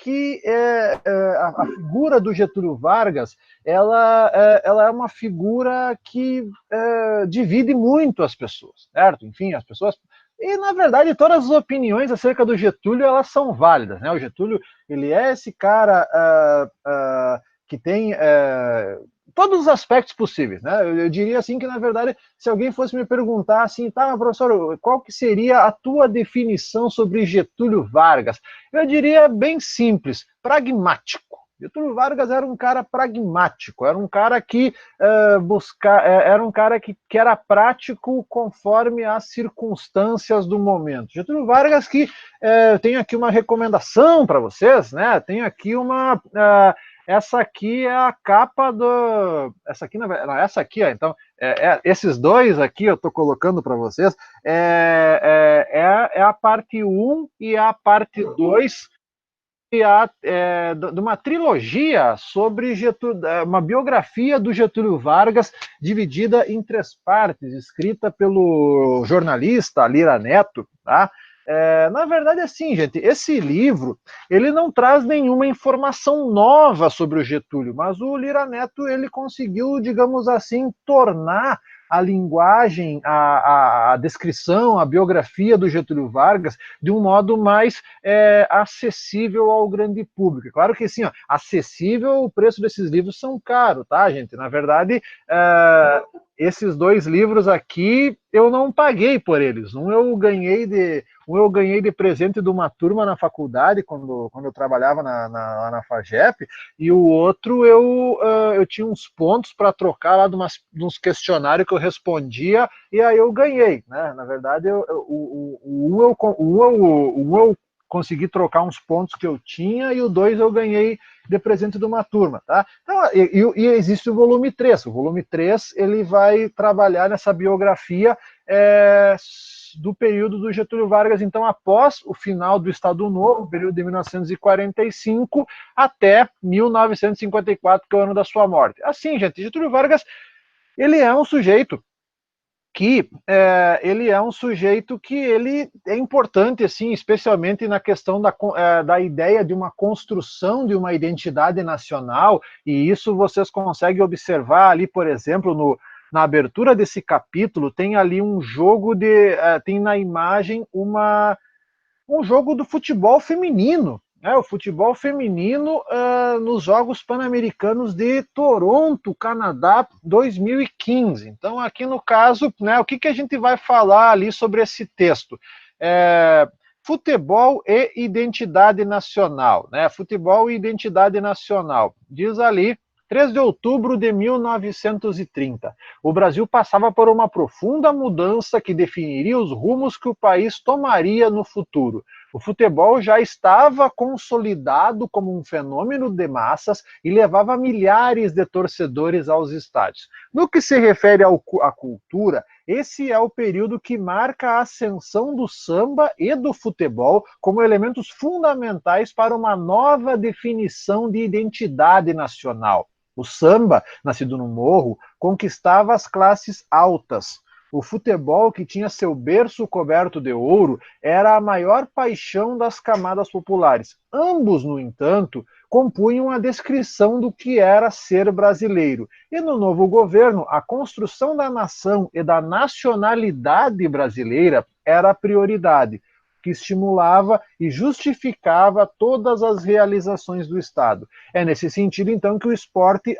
que a figura do Getúlio Vargas, ela é uma figura que divide muito as pessoas, certo? Enfim, as pessoas... E, na verdade, todas as opiniões acerca do Getúlio, elas são válidas, né? O Getúlio, ele é esse cara que tem todos os aspectos possíveis, né? Eu diria assim que, na verdade, se alguém fosse me perguntar assim, tá, professor, qual que seria a tua definição sobre Getúlio Vargas? Eu diria bem simples, pragmático. Getúlio Vargas era um cara pragmático, era um cara que era um cara que era prático conforme as circunstâncias do momento. Getúlio Vargas que tem aqui uma recomendação para vocês, né? Tem aqui uma essa aqui é a capa do... Essa aqui, não, essa aqui, ó, então, esses dois aqui eu estou colocando para vocês, é a parte 1 e a parte 2 de uma trilogia sobre uma biografia do Getúlio Vargas, dividida em 3 partes, escrita pelo jornalista Lira Neto, tá? Na verdade, assim, gente, esse livro, ele não traz nenhuma informação nova sobre o Getúlio, mas o Lira Neto, ele conseguiu, digamos assim, tornar a linguagem, a descrição, a biografia do Getúlio Vargas de um modo mais acessível ao grande público. Claro que sim, ó, acessível, o preço desses livros são caros, tá, gente? Na verdade, esses 2 livros aqui eu não paguei por eles. Um eu ganhei de presente de uma turma na faculdade, quando eu trabalhava lá na FAGEP, e o outro eu tinha uns pontos para trocar lá de uns questionários que eu respondia, e aí eu ganhei, né? Na verdade, um eu consegui trocar uns pontos que eu tinha, e o 2 eu ganhei de presente de uma turma, tá? Então, e existe o volume 3. O volume 3, ele vai trabalhar nessa biografia do período do Getúlio Vargas, então, após o final do Estado Novo, período de 1945 até 1954, que é o ano da sua morte. Assim, gente, Getúlio Vargas, ele é um sujeito que ele é importante, assim, especialmente na questão da ideia de uma construção de uma identidade nacional, e isso vocês conseguem observar ali, por exemplo, na abertura desse capítulo, tem ali um jogo tem na imagem um jogo do futebol feminino, né? O futebol feminino nos Jogos Pan-Americanos de Toronto, Canadá, 2015. Então, aqui no caso, né, o que a gente vai falar ali sobre esse texto? Futebol e identidade nacional, né? Futebol e identidade nacional. Diz ali, 3 de outubro de 1930. O Brasil passava por uma profunda mudança que definiria os rumos que o país tomaria no futuro. O futebol já estava consolidado como um fenômeno de massas e levava milhares de torcedores aos estádios. No que se refere à cultura, esse é o período que marca a ascensão do samba e do futebol como elementos fundamentais para uma nova definição de identidade nacional. O samba, nascido no morro, conquistava as classes altas. O futebol, que tinha seu berço coberto de ouro, era a maior paixão das camadas populares. Ambos, no entanto, compunham a descrição do que era ser brasileiro. E no novo governo, a construção da nação e da nacionalidade brasileira era a prioridade, que estimulava e justificava todas as realizações do Estado. É nesse sentido, então, que o esporte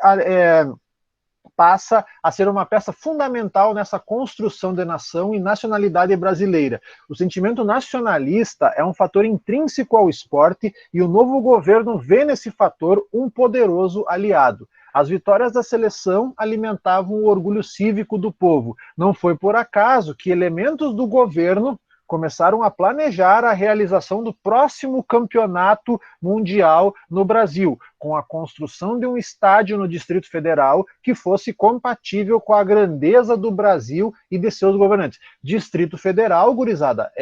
passa a ser uma peça fundamental nessa construção de nação e nacionalidade brasileira. O sentimento nacionalista é um fator intrínseco ao esporte e o novo governo vê nesse fator um poderoso aliado. As vitórias da seleção alimentavam o orgulho cívico do povo. Não foi por acaso que elementos do governo começaram a planejar a realização do próximo campeonato mundial no Brasil, com a construção de um estádio no Distrito Federal que fosse compatível com a grandeza do Brasil e de seus governantes. Distrito Federal, gurizada,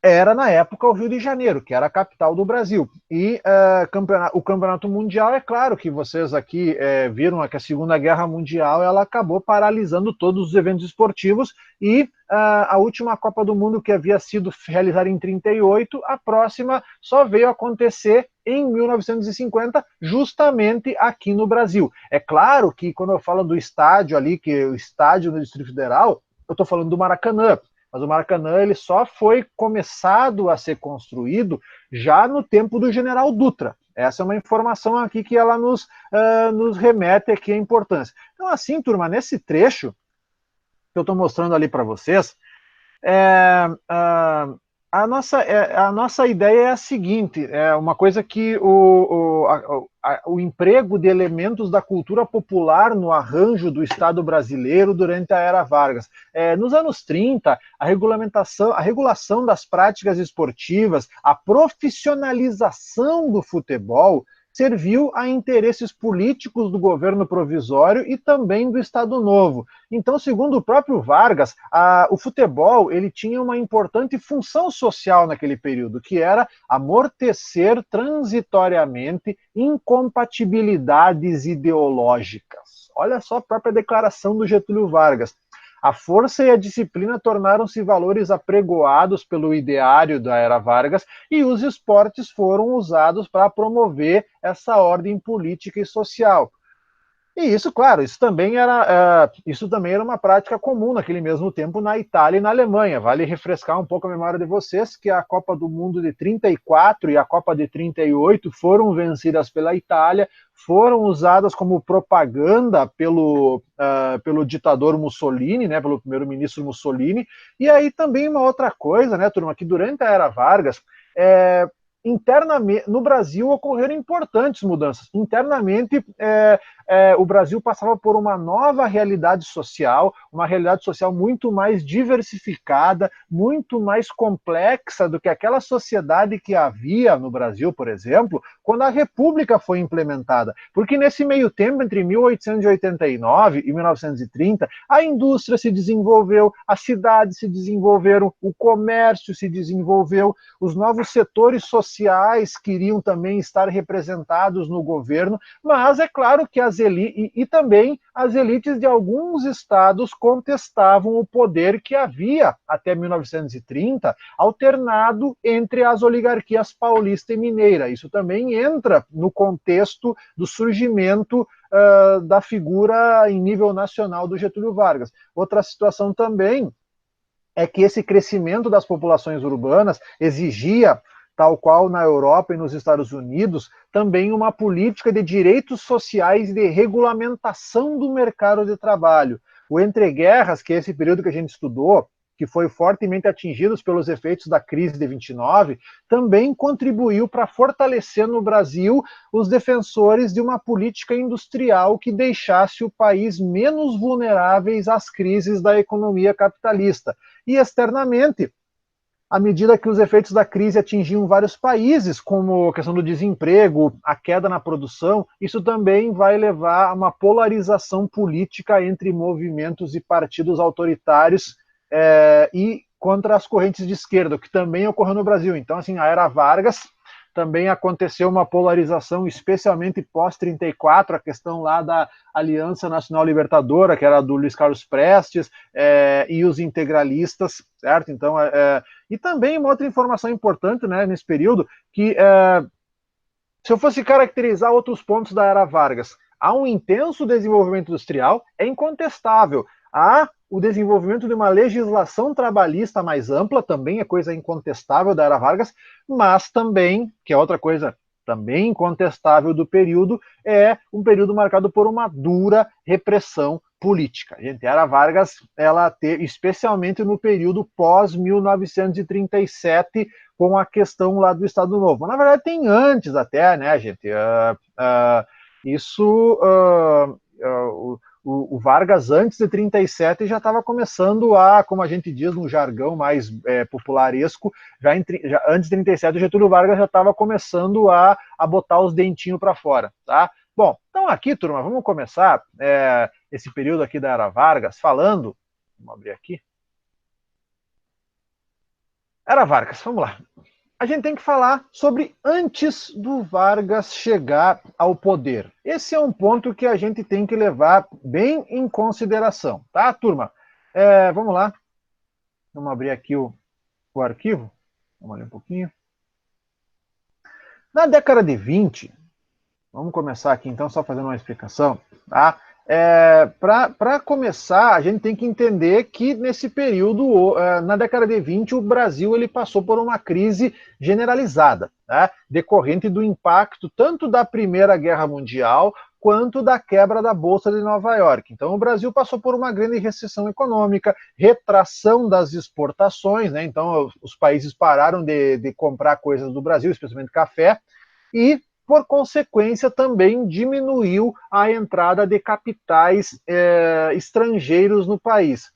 era, na época, o Rio de Janeiro, que era a capital do Brasil. E o Campeonato Mundial, é claro que vocês aqui viram que a Segunda Guerra Mundial ela acabou paralisando todos os eventos esportivos e a última Copa do Mundo, que havia sido realizada em 1938, a próxima só veio acontecer em 1950, justamente aqui no Brasil. É claro que quando eu falo do estádio ali, que é o estádio do Distrito Federal, eu estou falando do Maracanã. Mas o Maracanã ele só foi começado a ser construído já no tempo do General Dutra. Essa é uma informação aqui que ela nos remete aqui à importância. Então, assim, turma, nesse trecho que eu estou mostrando ali para vocês, é, a nossa ideia é a seguinte: é uma coisa que o emprego de elementos da cultura popular no arranjo do Estado brasileiro durante a Era Vargas. Nos anos 30, a regulação das práticas esportivas, a profissionalização do futebol serviu a interesses políticos do governo provisório e também do Estado Novo. Então, segundo o próprio Vargas, o futebol ele tinha uma importante função social naquele período, que era amortecer transitoriamente incompatibilidades ideológicas. Olha só a própria declaração do Getúlio Vargas. A força e a disciplina tornaram-se valores apregoados pelo ideário da Era Vargas e os esportes foram usados para promover essa ordem política e social. E isso, claro, isso também era uma prática comum naquele mesmo tempo na Itália e na Alemanha. Vale refrescar um pouco a memória de vocês que a Copa do Mundo de 34 e a Copa de 38 foram vencidas pela Itália, foram usadas como propaganda pelo ditador Mussolini, né, pelo primeiro-ministro Mussolini. E aí também uma outra coisa, né, turma, que durante a Era Vargas, internamente, no Brasil ocorreram importantes mudanças. Internamente, o Brasil passava por uma nova realidade social, uma realidade social muito mais diversificada, muito mais complexa do que aquela sociedade que havia no Brasil, por exemplo, quando a República foi implementada. Porque nesse meio tempo, entre 1889 e 1930, a indústria se desenvolveu, as cidades se desenvolveram, o comércio se desenvolveu, os novos setores sociais queriam também estar representados no governo, mas é claro que e também as elites de alguns estados contestavam o poder que havia até 1930, alternado entre as oligarquias paulista e mineira. Isso também entra no contexto do surgimento da figura em nível nacional do Getúlio Vargas. Outra situação também é que esse crescimento das populações urbanas exigia, tal qual na Europa e nos Estados Unidos, também uma política de direitos sociais e de regulamentação do mercado de trabalho. O entreguerras, que é esse período que a gente estudou, que foi fortemente atingido pelos efeitos da crise de 29, também contribuiu para fortalecer no Brasil os defensores de uma política industrial que deixasse o país menos vulneráveis às crises da economia capitalista. E externamente, à medida que os efeitos da crise atingiam vários países, como a questão do desemprego, a queda na produção, isso também vai levar a uma polarização política entre movimentos e partidos autoritários e contra as correntes de esquerda, o que também ocorreu no Brasil. Então, assim, a Era Vargas também aconteceu uma polarização, especialmente pós-34, a questão lá da Aliança Nacional Libertadora, que era do Luiz Carlos Prestes, e os integralistas, certo? Então, e também uma outra informação importante, né, nesse período, que se eu fosse caracterizar outros pontos da Era Vargas, há um intenso desenvolvimento industrial, é incontestável. Há o desenvolvimento de uma legislação trabalhista mais ampla, também é coisa incontestável da Era Vargas, mas também, que é outra coisa também incontestável do período, é um período marcado por uma dura repressão política. Gente, a Era Vargas, ela teve, especialmente no período pós-1937, com a questão lá do Estado Novo. Na verdade, tem antes até, né, gente? O Vargas, antes de 37, já estava começando como a gente diz no jargão mais popularesco, antes de 37, o Getúlio Vargas já estava começando a botar os dentinhos para fora, tá? Bom, então aqui, turma, vamos começar esse período aqui da Era Vargas falando, vamos abrir aqui, Era Vargas, vamos lá. A gente tem que falar sobre antes do Vargas chegar ao poder. Esse é um ponto que a gente tem que levar bem em consideração, tá, turma? Vamos lá. Vamos abrir aqui o arquivo. Vamos ler um pouquinho. Na década de 20, vamos começar aqui então, só fazendo uma explicação, tá? Para começar, a gente tem que entender que nesse período, na década de 20, o Brasil ele passou por uma crise generalizada, né? Decorrente do impacto tanto da Primeira Guerra Mundial quanto da quebra da Bolsa de Nova York. Então, o Brasil passou por uma grande recessão econômica, retração das exportações, né? Então, os países pararam de comprar coisas do Brasil, especialmente café, e por consequência, também diminuiu a entrada de capitais estrangeiros no país.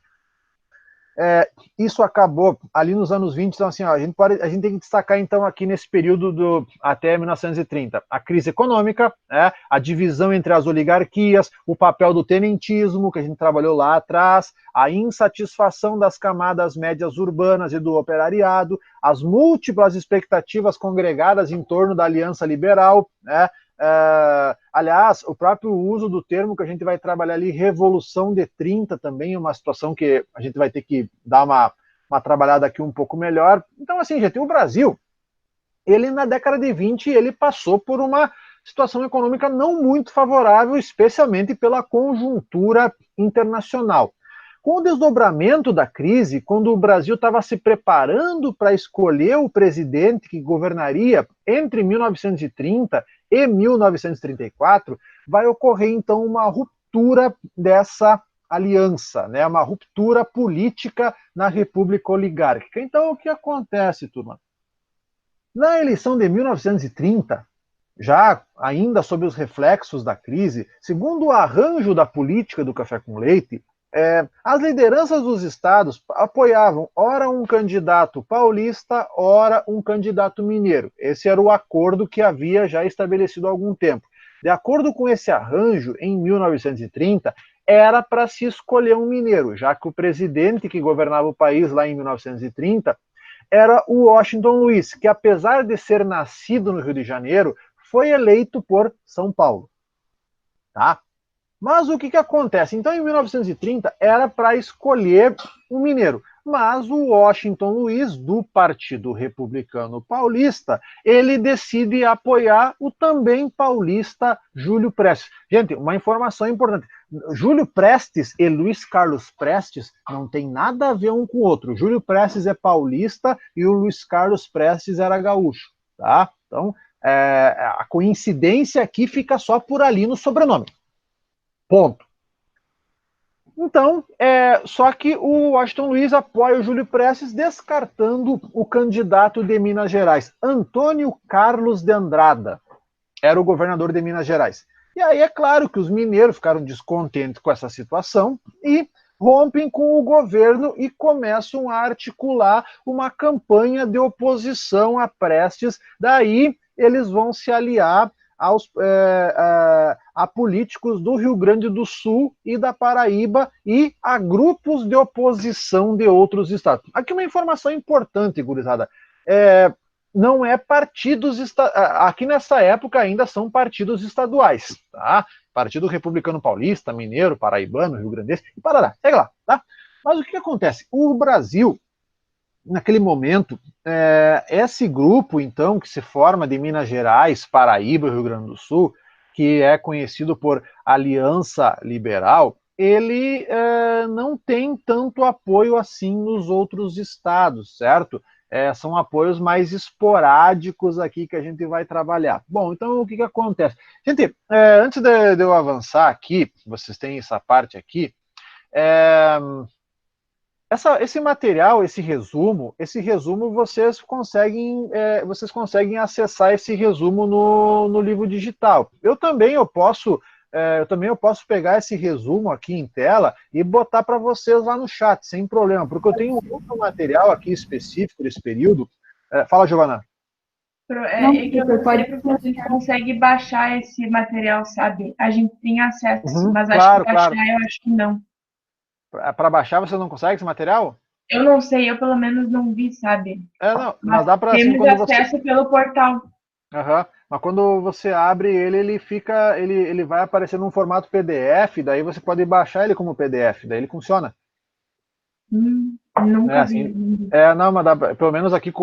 Isso acabou ali nos anos 20, então assim, ó, a gente tem que destacar então aqui nesse período até 1930, a crise econômica, a divisão entre as oligarquias, o papel do tenentismo, que a gente trabalhou lá atrás, a insatisfação das camadas médias urbanas e do operariado, as múltiplas expectativas congregadas em torno da Aliança Liberal, aliás, o próprio uso do termo que a gente vai trabalhar ali, Revolução de 30, também é uma situação que a gente vai ter que dar uma trabalhada aqui um pouco melhor. Então, assim, gente, o Brasil, ele na década de 20, ele passou por uma situação econômica não muito favorável, especialmente pela conjuntura internacional. Com o desdobramento da crise, quando o Brasil estava se preparando para escolher o presidente que governaria entre 1930 e 1934, vai ocorrer então uma ruptura dessa aliança, né? Uma ruptura política na República Oligárquica. Então, o que acontece, turma? Na eleição de 1930, já ainda sob os reflexos da crise, segundo o arranjo da política do café com leite, as lideranças dos estados apoiavam ora um candidato paulista, ora um candidato mineiro. Esse era o acordo que havia já estabelecido há algum tempo. De acordo com esse arranjo, em 1930, era para se escolher um mineiro, já que o presidente que governava o país lá em 1930 era o Washington Luiz, que apesar de ser nascido no Rio de Janeiro, foi eleito por São Paulo. Tá? Mas o que acontece? Então, em 1930, era para escolher um mineiro. Mas o Washington Luiz, do Partido Republicano Paulista, ele decide apoiar o também paulista Júlio Prestes. Gente, uma informação importante. Júlio Prestes e Luiz Carlos Prestes não tem nada a ver um com o outro. Júlio Prestes é paulista e o Luiz Carlos Prestes era gaúcho. Tá? Então, a coincidência aqui fica só por ali no sobrenome. Ponto. Então, só que o Washington Luiz apoia o Júlio Prestes, descartando o candidato de Minas Gerais. Antônio Carlos de Andrada era o governador de Minas Gerais. E aí é claro que os mineiros ficaram descontentes com essa situação e rompem com o governo e começam a articular uma campanha de oposição a Prestes. Daí eles vão se aliar a políticos do Rio Grande do Sul e da Paraíba e a grupos de oposição de outros estados. Aqui uma informação importante, gurizada. Não é partidos, aqui nessa época ainda são partidos estaduais, tá? Partido Republicano Paulista, Mineiro, Paraibano, Rio Grandense e Parará, segue lá, tá? Mas o que acontece? O Brasil, naquele momento, esse grupo, então, que se forma de Minas Gerais, Paraíba e Rio Grande do Sul, que é conhecido por Aliança Liberal, ele não tem tanto apoio assim nos outros estados, certo? São apoios mais esporádicos aqui que a gente vai trabalhar. Bom, então o que acontece? Gente, antes de eu avançar aqui, vocês têm essa parte aqui, esse material, esse resumo vocês conseguem acessar esse resumo no livro digital. Eu também posso pegar esse resumo aqui em tela e botar para vocês lá no chat, sem problema, porque eu tenho um outro material aqui específico desse período. Fala, Giovana. Que eu não sei porque a gente consegue baixar esse material, sabe? A gente tem acesso, mas claro, acho que baixar eu acho que não. Para baixar você não consegue esse material? Eu não sei, eu pelo menos não vi, sabe? Não, mas dá para assim, Temos quando você... acesso pelo portal. Aham. Mas quando você abre ele, ele vai aparecer num formato PDF, daí você pode baixar ele como PDF, daí ele funciona. Nunca Assim, vi. não, mas pelo menos aqui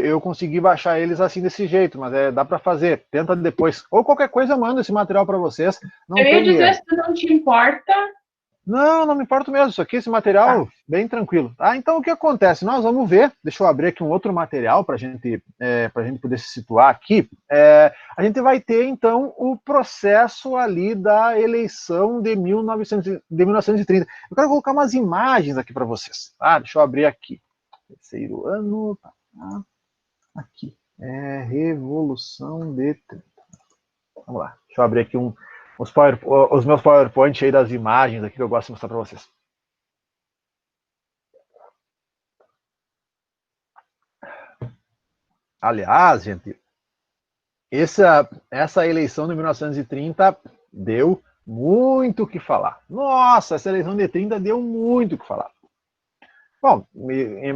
eu consegui baixar eles assim desse jeito, mas dá para fazer. Tenta depois. Ou qualquer coisa, eu mando esse material para vocês. Não Eu ia tem dizer, erro. se tu não te importa, Não, não me importo mesmo. Isso aqui, esse material, tá. bem tranquilo. Então, o que acontece? Nós vamos ver. Deixa eu abrir aqui um outro material para gente, a gente poder se situar aqui. A gente vai ter, então, o processo ali da eleição de 1930. Eu quero colocar umas imagens aqui para vocês. Deixa eu abrir aqui. Terceiro ano. Aqui. Revolução de 30. Vamos lá. Deixa eu abrir aqui os meus PowerPoint aí das imagens aqui que eu gosto de mostrar para vocês. Aliás, gente, essa eleição de 1930 deu muito o que falar. Nossa, essa eleição de 30 deu muito o que falar. Bom,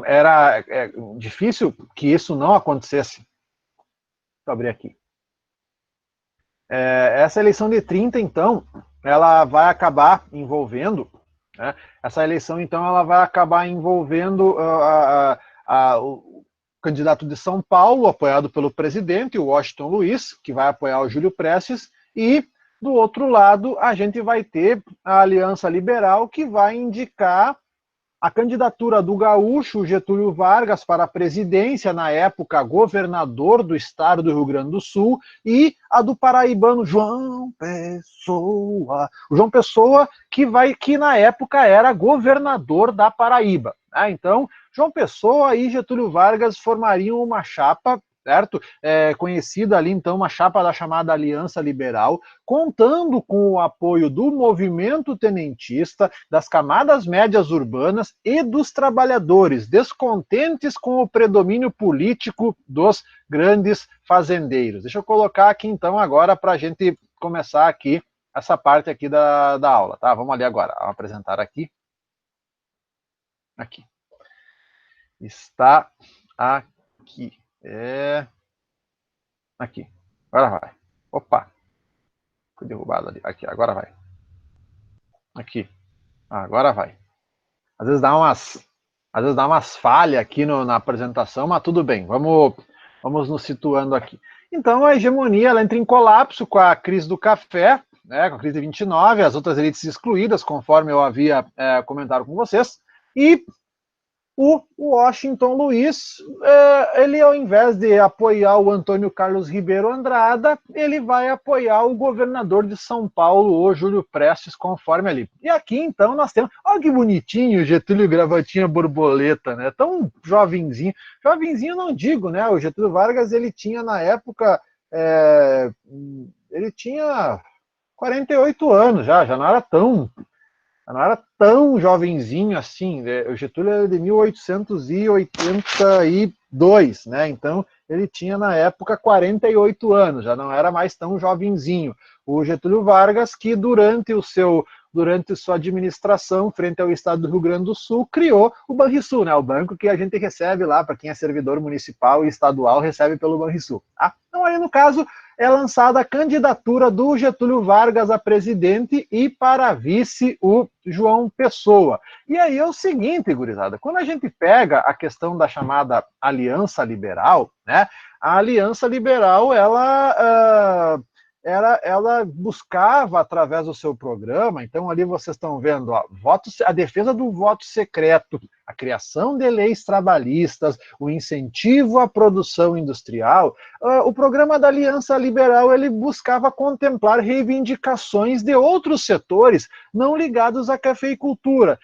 era difícil que isso não acontecesse. Deixa eu abrir aqui. Essa eleição de 30, então, ela vai acabar envolvendo, né, essa eleição, então, ela vai acabar envolvendo o candidato de São Paulo, apoiado pelo presidente, o Washington Luiz, que vai apoiar o Júlio Prestes, e, do outro lado, a gente vai ter a Aliança Liberal, que vai indicar a candidatura do gaúcho Getúlio Vargas para a presidência, na época governador do estado do Rio Grande do Sul, e a do paraibano João Pessoa. O João Pessoa, que na época era governador da Paraíba. Então, João Pessoa e Getúlio Vargas formariam uma chapa, certo? Conhecida ali, então, uma chapa da chamada Aliança Liberal, contando com o apoio do movimento tenentista, das camadas médias urbanas e dos trabalhadores, descontentes com o predomínio político dos grandes fazendeiros. Deixa eu colocar aqui, então, agora, para a gente começar aqui, essa parte aqui da aula, tá? Vamos ali agora, vamos apresentar aqui. Aqui. Está aqui. Aqui. Agora vai. Opa. Foi derrubado ali. Aqui, agora vai. Aqui. Agora vai. Às vezes dá umas falhas aqui na apresentação, mas tudo bem. Vamos nos situando aqui. Então, a hegemonia ela entra em colapso com a crise do café, né, com a crise de 29, as outras elites excluídas, conforme eu havia comentado com vocês, e o Washington Luiz, ele ao invés de apoiar o Antônio Carlos Ribeiro Andrada, ele vai apoiar o governador de São Paulo, o Júlio Prestes, conforme ali. E aqui então nós temos, olha que bonitinho, Getúlio gravatinha borboleta, né? Tão jovenzinho. Jovenzinho não digo, né? O Getúlio Vargas, ele tinha na época, ele tinha 48 anos já não era tão jovenzinho assim, né? O Getúlio era de 1882, né? Então ele tinha na época 48 anos, já não era mais tão jovenzinho. O Getúlio Vargas, que durante sua administração frente ao estado do Rio Grande do Sul, criou o Banrisul, né? O banco que a gente recebe lá, para quem é servidor municipal e estadual, recebe pelo Banrisul. Tá? Então aí no caso é lançada a candidatura do Getúlio Vargas a presidente e para vice o João Pessoa. E aí é o seguinte, gurizada, quando a gente pega a questão da chamada Aliança Liberal, né, a Aliança Liberal, ela buscava, através do seu programa, então ali vocês estão vendo, ó, a defesa do voto secreto, a criação de leis trabalhistas, o incentivo à produção industrial. O programa da Aliança Liberal, ele buscava contemplar reivindicações de outros setores não ligados à cafeicultura,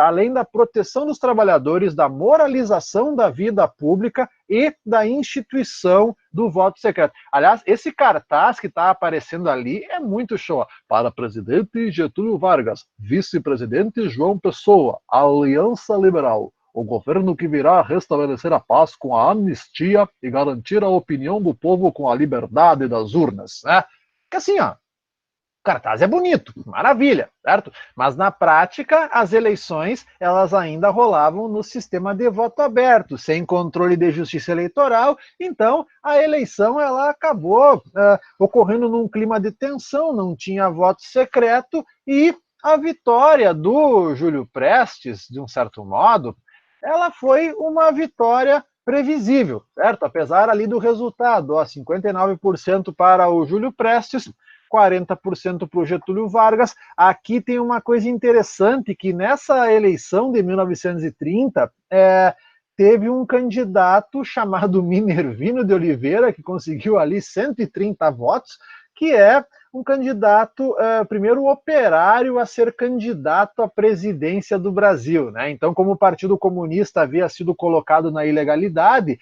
além da proteção dos trabalhadores, da moralização da vida pública e da instituição do voto secreto. Aliás, esse cartaz que está aparecendo ali é muito show. Para presidente Getúlio Vargas, vice-presidente João Pessoa, Aliança Liberal. O governo que virá restabelecer a paz com a anistia e garantir a opinião do povo com a liberdade das urnas. Né? Que assim, ó, cartaz é bonito, maravilha, certo? Mas na prática, as eleições, elas ainda rolavam no sistema de voto aberto, sem controle de justiça eleitoral, então a eleição ela acabou ocorrendo num clima de tensão, não tinha voto secreto, e a vitória do Júlio Prestes, de um certo modo, ela foi uma vitória previsível, certo? Apesar ali do resultado, 59% para o Júlio Prestes, 40% para o Getúlio Vargas. Aqui tem uma coisa interessante, que nessa eleição de 1930, teve um candidato chamado Minervino de Oliveira, que conseguiu ali 130 votos, que é um candidato, primeiro operário a ser candidato à presidência do Brasil, né? Então, como o Partido Comunista havia sido colocado na ilegalidade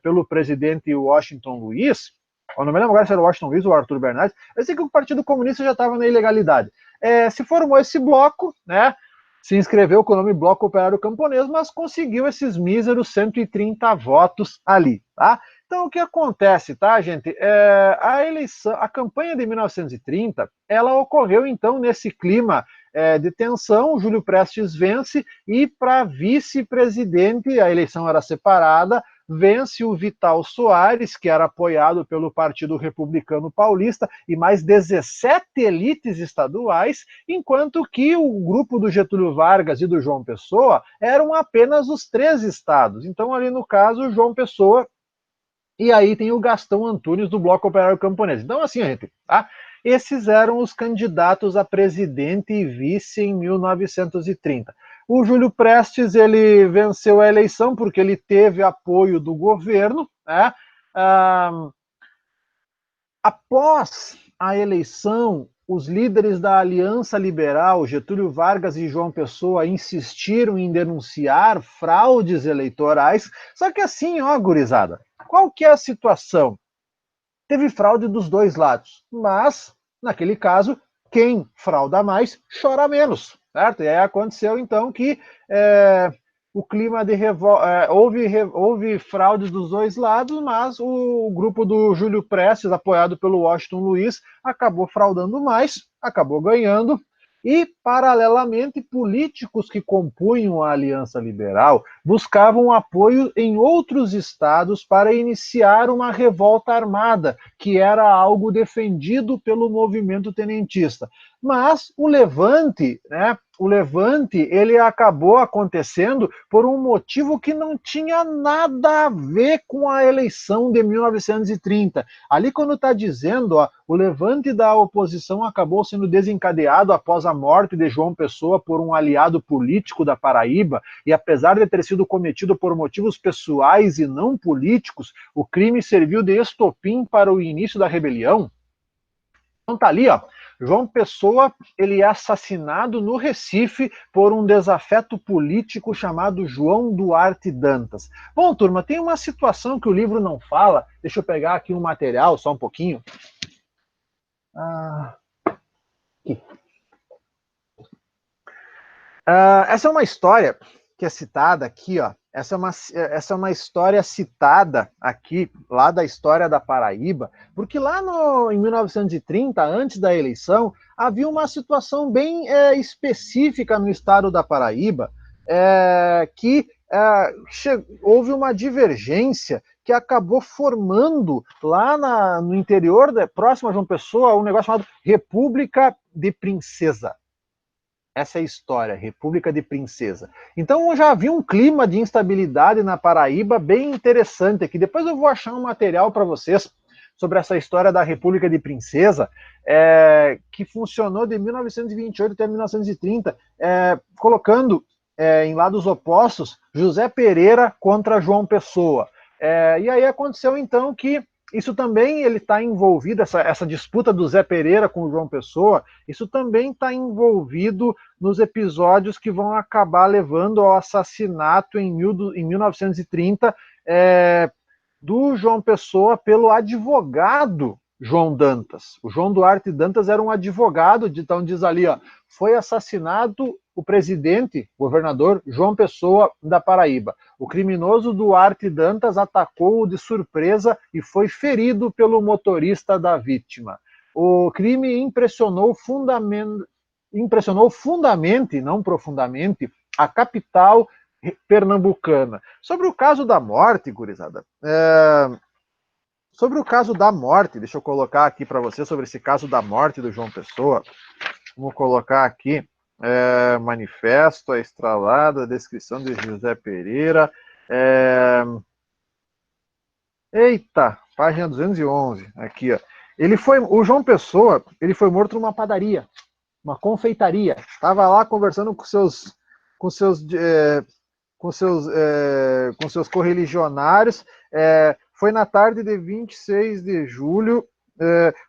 pelo presidente Washington Luiz, eu não me lembro agora se era o Washington Luiz ou o Arthur Bernardes, eu sei que o Partido Comunista já estava na ilegalidade. Se formou esse bloco, né? Se inscreveu com o nome Bloco Operário Camponês, mas conseguiu esses míseros 130 votos ali, tá? Então, o que acontece, tá, gente? A eleição, a campanha de 1930, ela ocorreu, então, nesse clima de tensão. Júlio Prestes vence e, para vice-presidente, a eleição era separada, vence o Vital Soares, que era apoiado pelo Partido Republicano Paulista e mais 17 elites estaduais, enquanto que o grupo do Getúlio Vargas e do João Pessoa eram apenas os 3 estados. Então, ali no caso, João Pessoa, e aí tem o Gastão Antunes do Bloco Operário Camponês. Então, assim, gente, tá? Esses eram os candidatos a presidente e vice em 1930. O Júlio Prestes, ele venceu a eleição porque ele teve apoio do governo, né? Após a eleição, os líderes da Aliança Liberal, Getúlio Vargas e João Pessoa, insistiram em denunciar fraudes eleitorais. Só que assim, ó, gurizada, qual que é a situação? Teve fraude dos dois lados, mas, naquele caso, quem frauda mais, chora menos, certo? E aí aconteceu, então, que o clima de revolta... houve fraudes dos dois lados, mas o grupo do Júlio Prestes, apoiado pelo Washington Luiz, acabou fraudando mais, acabou ganhando. E, paralelamente, políticos que compunham a Aliança Liberal buscavam apoio em outros estados para iniciar uma revolta armada, que era algo defendido pelo movimento tenentista. Mas o levante, né? O levante, ele acabou acontecendo por um motivo que não tinha nada a ver com a eleição de 1930. Ali, quando está dizendo, ó, o levante da oposição acabou sendo desencadeado após a morte de João Pessoa por um aliado político da Paraíba, e apesar de ter sido cometido por motivos pessoais e não políticos, o crime serviu de estopim para o início da rebelião. Então tá ali, ó. João Pessoa, ele é assassinado no Recife por um desafeto político chamado João Duarte Dantas. Bom, turma, tem uma situação que o livro não fala. Deixa eu pegar aqui um material, só um pouquinho. Essa é uma história que é citada aqui, ó. Essa é uma história citada aqui, lá da história da Paraíba, porque lá em 1930, antes da eleição, havia uma situação bem específica no estado da Paraíba, que houve uma divergência que acabou formando lá no interior, próximo a João Pessoa, um negócio chamado República de Princesa. Essa é a história, República de Princesa. Então já havia um clima de instabilidade na Paraíba bem interessante aqui. Depois eu vou achar um material para vocês sobre essa história da República de Princesa, que funcionou de 1928 até 1930, colocando em lados opostos José Pereira contra João Pessoa. E aí aconteceu então que isso também ele está envolvido, essa disputa do Zé Pereira com o João Pessoa, isso também está envolvido nos episódios que vão acabar levando ao assassinato em 1930 do João Pessoa pelo advogado João Dantas. O João Duarte Dantas era um advogado, então diz ali, ó, foi assassinado o presidente, governador João Pessoa da Paraíba. O criminoso Duarte Dantas atacou-o de surpresa e foi ferido pelo motorista da vítima. O crime impressionou fundamente, não profundamente, a capital pernambucana. Sobre o caso da morte, gurizada, sobre o caso da morte, deixa eu colocar aqui para você sobre esse caso da morte do João Pessoa. Vamos colocar aqui, manifesto, a estralada, a descrição de José Pereira. Eita, página 211, aqui, ó. O João Pessoa, ele foi morto numa padaria, uma confeitaria. Estava lá conversando com seus correligionários. Foi na tarde de 26 de julho,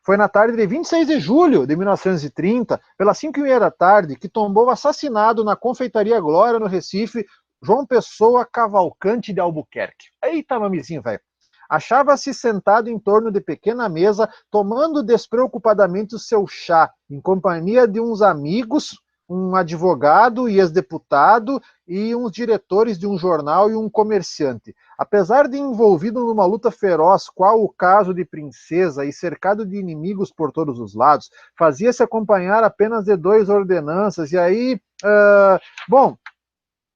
foi na tarde de 26 de julho de 1930, pelas 5h30 da tarde, que tombou assassinado na confeitaria Glória, no Recife, João Pessoa Cavalcante de Albuquerque. Eita, mamizinho, velho. Achava-se sentado em torno de pequena mesa, tomando despreocupadamente o seu chá, em companhia de uns amigos, um advogado e ex-deputado, e uns diretores de um jornal e um comerciante. Apesar de envolvido numa luta feroz, qual o caso de Princesa, e cercado de inimigos por todos os lados, fazia-se acompanhar apenas de 2 ordenanças, e aí, bom,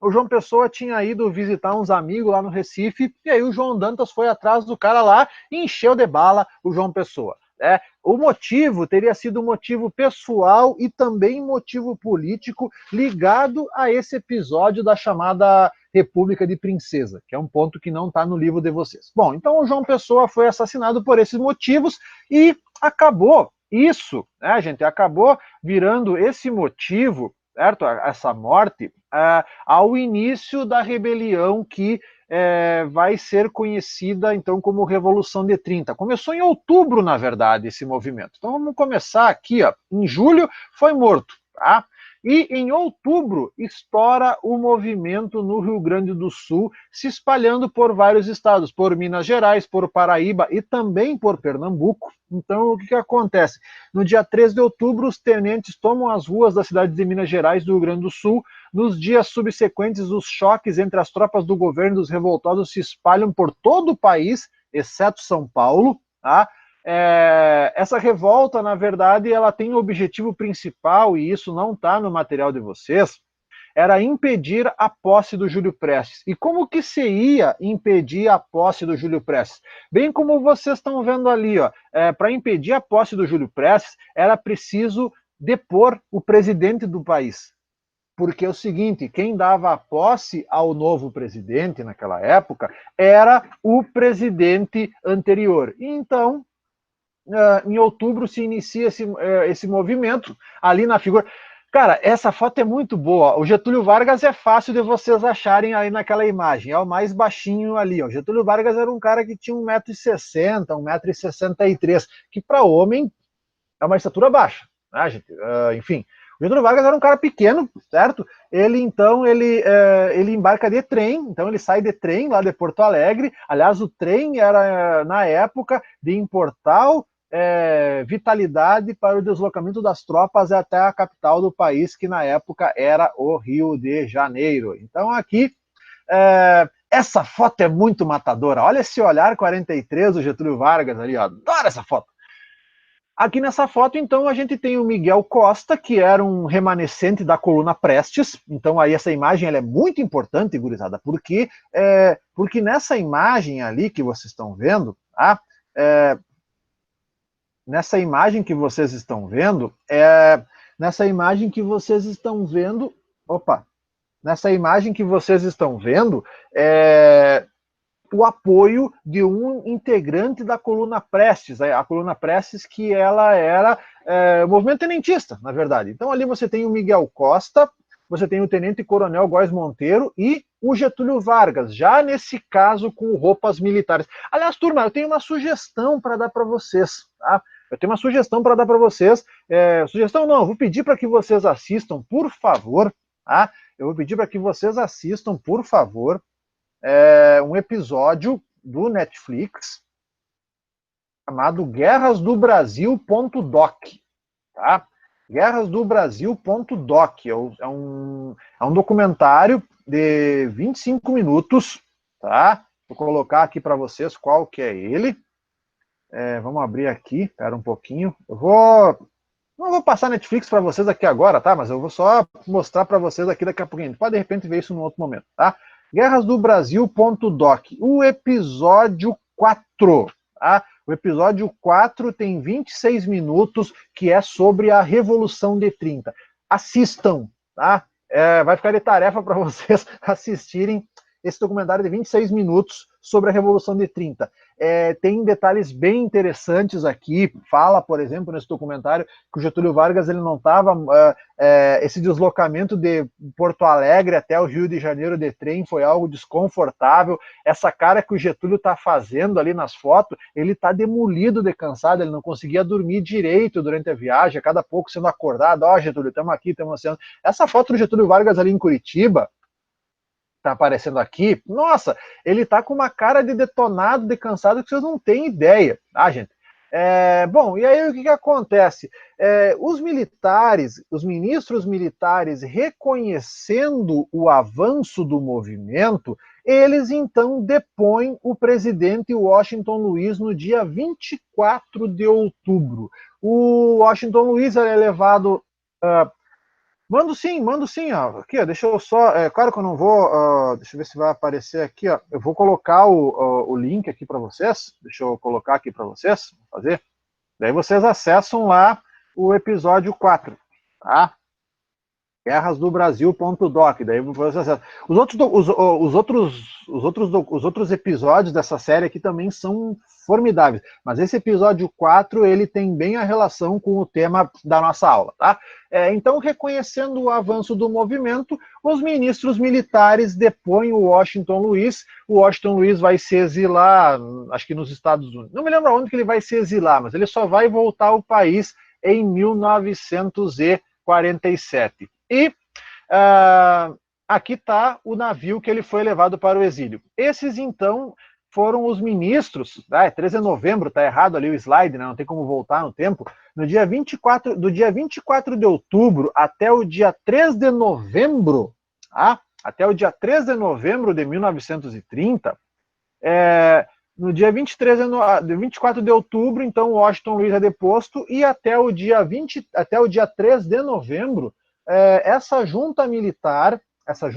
o João Pessoa tinha ido visitar uns amigos lá no Recife, e aí o João Dantas foi atrás do cara lá e encheu de bala o João Pessoa. O motivo teria sido motivo pessoal e também motivo político ligado a esse episódio da chamada República de Princesa, que é um ponto que não está no livro de vocês. Bom, então o João Pessoa foi assassinado por esses motivos e acabou isso, né, gente? Acabou virando esse motivo, certo? Essa morte, ao início da rebelião que vai ser conhecida, então, como Revolução de 30. Começou em outubro, na verdade, esse movimento. Então, vamos começar aqui, ó. Em julho, foi morto, tá? E em outubro estoura o movimento no Rio Grande do Sul, se espalhando por vários estados, por Minas Gerais, por Paraíba e também por Pernambuco. Então, o que acontece? No dia 3 de outubro, os tenentes tomam as ruas da cidade de Minas Gerais, do Rio Grande do Sul. Nos dias subsequentes, os choques entre as tropas do governo e dos revoltados se espalham por todo o país, exceto São Paulo, tá? Essa revolta, na verdade, ela tem o objetivo principal, e isso não está no material de vocês, era impedir a posse do Júlio Prestes. E como que se ia impedir a posse do Júlio Prestes? Bem como vocês estão vendo ali, para impedir a posse do Júlio Prestes, era preciso depor o presidente do país. Porque é o seguinte, quem dava a posse ao novo presidente naquela época era o presidente anterior. E então, em outubro se inicia esse movimento ali na figura. Cara, essa foto é muito boa. O Getúlio Vargas é fácil de vocês acharem aí naquela imagem. É o mais baixinho ali. Ó. O Getúlio Vargas era um cara que tinha 1,60 m, 1,63 m, que para homem é uma estatura baixa, né, gente? Enfim, o Getúlio Vargas era um cara pequeno, certo? Ele embarca de trem, então ele sai de trem lá de Porto Alegre. Aliás, o trem era, na época, de importar vitalidade para o deslocamento das tropas até a capital do país, que na época era o Rio de Janeiro. Então aqui, essa foto é muito matadora. Olha esse olhar 43 do Getúlio Vargas ali, ó. Adoro essa foto. Aqui nessa foto, então, a gente tem o Miguel Costa, que era um remanescente da coluna Prestes. Então, aí essa imagem ela é muito importante, gurizada, porque nessa imagem ali que vocês estão vendo, tá? Nessa imagem que vocês estão vendo, nessa imagem que vocês estão vendo, o apoio de um integrante da coluna Prestes, a coluna Prestes que ela era movimento tenentista, na verdade. Então ali você tem o Miguel Costa, você tem o tenente-coronel Góes Monteiro e o Getúlio Vargas, já nesse caso com roupas militares. Aliás, turma, eu tenho uma sugestão para dar para vocês, tá? Sugestão não, eu vou pedir para que vocês assistam, por favor, tá? Um episódio do Netflix chamado Guerras do Brasil.doc, tá? Guerras do Brasil.doc é um documentário de 25 minutos, tá? Vou colocar aqui para vocês qual que é ele. Vamos abrir aqui, espera um pouquinho. Não vou passar Netflix para vocês aqui agora, tá? Mas eu vou só mostrar para vocês aqui daqui a pouquinho. A gente pode, de repente, ver isso num outro momento, tá? Guerrasdobrasil.doc, o episódio 4, tá? O episódio 4 tem 26 minutos, que é sobre a Revolução de 30. Assistam, tá? Vai ficar de tarefa para vocês assistirem esse documentário de 26 minutos sobre a Revolução de 30. Tem detalhes bem interessantes aqui. Fala, por exemplo, nesse documentário, que o Getúlio Vargas ele não estava... esse deslocamento de Porto Alegre até o Rio de Janeiro de trem foi algo desconfortável. Essa cara que o Getúlio está fazendo ali nas fotos, ele está demolido de cansado, ele não conseguia dormir direito durante a viagem, a cada pouco sendo acordado. Getúlio, estamos aqui, estamos sendo... Essa foto do Getúlio Vargas ali em Curitiba, tá aparecendo aqui, nossa, ele tá com uma cara de detonado, de cansado, que vocês não têm ideia, tá, gente? Bom, e aí o que acontece? Os militares, os ministros militares, reconhecendo o avanço do movimento, eles então depõem o presidente Washington Luiz no dia 24 de outubro. O Washington Luiz é levado... Mando sim, ó. Aqui, ó, deixa eu só... claro que eu não vou... deixa eu ver se vai aparecer aqui, ó. Eu vou colocar o link aqui para vocês. Deixa eu colocar aqui para vocês. Vou fazer. Daí vocês acessam lá o episódio 4, tá? Guerrasdobrasil.doc. Daí vocês acessam. Os outros episódios dessa série aqui também são formidáveis. Mas esse episódio 4, ele tem bem a relação com o tema da nossa aula, tá? Então, reconhecendo o avanço do movimento, os ministros militares depõem o Washington Luiz. O Washington Luiz vai se exilar, acho que nos Estados Unidos. Não me lembro onde que ele vai se exilar, mas ele só vai voltar ao país em 1947. E aqui está o navio que ele foi levado para o exílio. Esses, então, foram os ministros, 13 de novembro, está errado ali o slide, né? Não tem como voltar no tempo. Do dia 24 de outubro até o dia 3 de novembro, até o dia 3 de novembro de 1930, no dia 24 de outubro, então, Washington Luiz é deposto, e até o dia 3 de novembro, essa junta militar, essa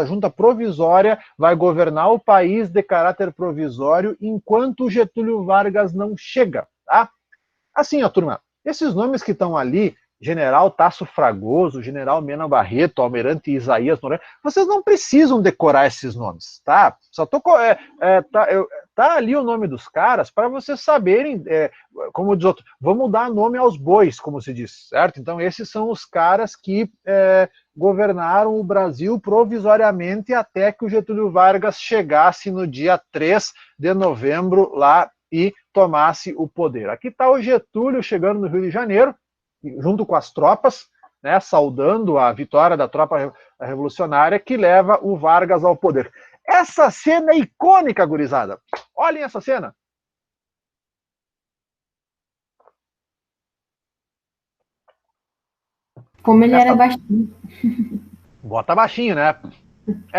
junta provisória, vai governar o país de caráter provisório enquanto Getúlio Vargas não chega, tá? Assim, ó, turma, esses nomes que estão ali, General Tasso Fragoso, General Mena Barreto, Almirante Isaías Noronha, vocês não precisam decorar esses nomes, tá? Só tô... tá ali o nome dos caras para vocês saberem, como diz outro, vamos dar nome aos bois, como se diz, certo? Então esses são os caras que governaram o Brasil provisoriamente até que o Getúlio Vargas chegasse no dia 3 de novembro lá e tomasse o poder. Aqui está o Getúlio chegando no Rio de Janeiro, junto com as tropas, né, saudando a vitória da tropa revolucionária que leva o Vargas ao poder. Essa cena é icônica, gurizada. Olhem essa cena. Como ele era baixinho. Bota baixinho, né?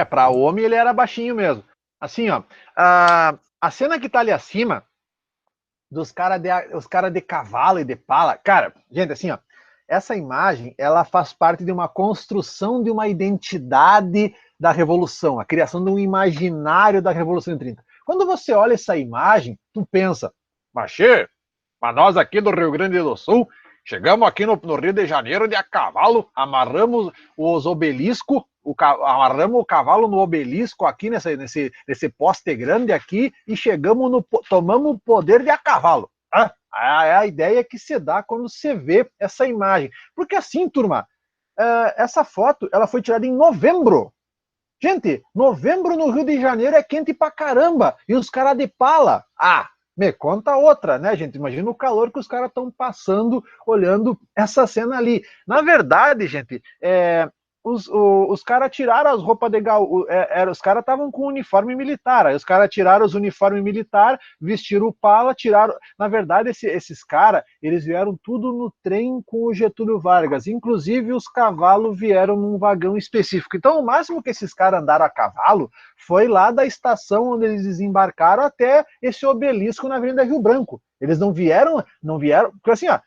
Para homem ele era baixinho mesmo. Assim, ó, a cena que tá ali acima, dos cara de cavalo e de pala, cara, gente, assim, ó, essa imagem, ela faz parte de uma construção de uma identidade da Revolução, a criação de um imaginário da Revolução de 30. Quando você olha essa imagem, tu pensa, mas nós aqui do Rio Grande do Sul, chegamos aqui no Rio de Janeiro de a cavalo, amarramos os obeliscos, amarramos o cavalo no obelisco aqui, nesse poste grande aqui, e tomamos o poder de a cavalo. É a ideia que se dá quando você vê essa imagem. Porque assim, turma, essa foto ela foi tirada em novembro. Gente, novembro no Rio de Janeiro é quente pra caramba. E os caras de pala, me conta outra, né, gente? Imagina o calor que os caras estão passando olhando essa cena ali. Na verdade, gente, os caras tiraram as roupas de gaúcho, os caras estavam com uniforme militar, aí os caras tiraram os uniformes militar, vestiram o pala, tiraram... Na verdade, esses caras, eles vieram tudo no trem com o Getúlio Vargas, inclusive os cavalos vieram num vagão específico. Então, o máximo que esses caras andaram a cavalo foi lá da estação onde eles desembarcaram até esse obelisco na Avenida Rio Branco. Eles não vieram, porque assim, ó,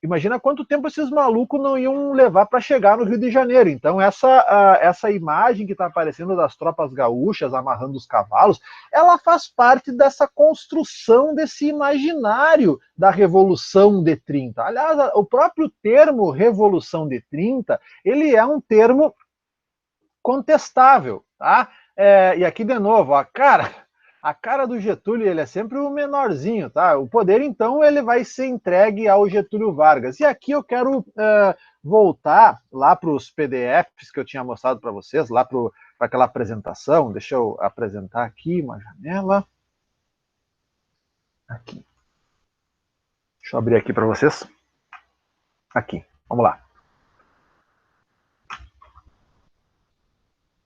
imagina quanto tempo esses malucos não iam levar para chegar no Rio de Janeiro. Então, essa imagem que está aparecendo das tropas gaúchas amarrando os cavalos, ela faz parte dessa construção desse imaginário da Revolução de 30. Aliás, o próprio termo Revolução de 30, ele é um termo contestável, tá? E aqui, de novo, a cara do Getúlio, ele é sempre o menorzinho, tá? O poder, então, ele vai ser entregue ao Getúlio Vargas. E aqui eu quero voltar lá para os PDFs que eu tinha mostrado para vocês, lá para aquela apresentação. Deixa eu apresentar aqui uma janela. Aqui. Deixa eu abrir aqui para vocês. Aqui, vamos lá.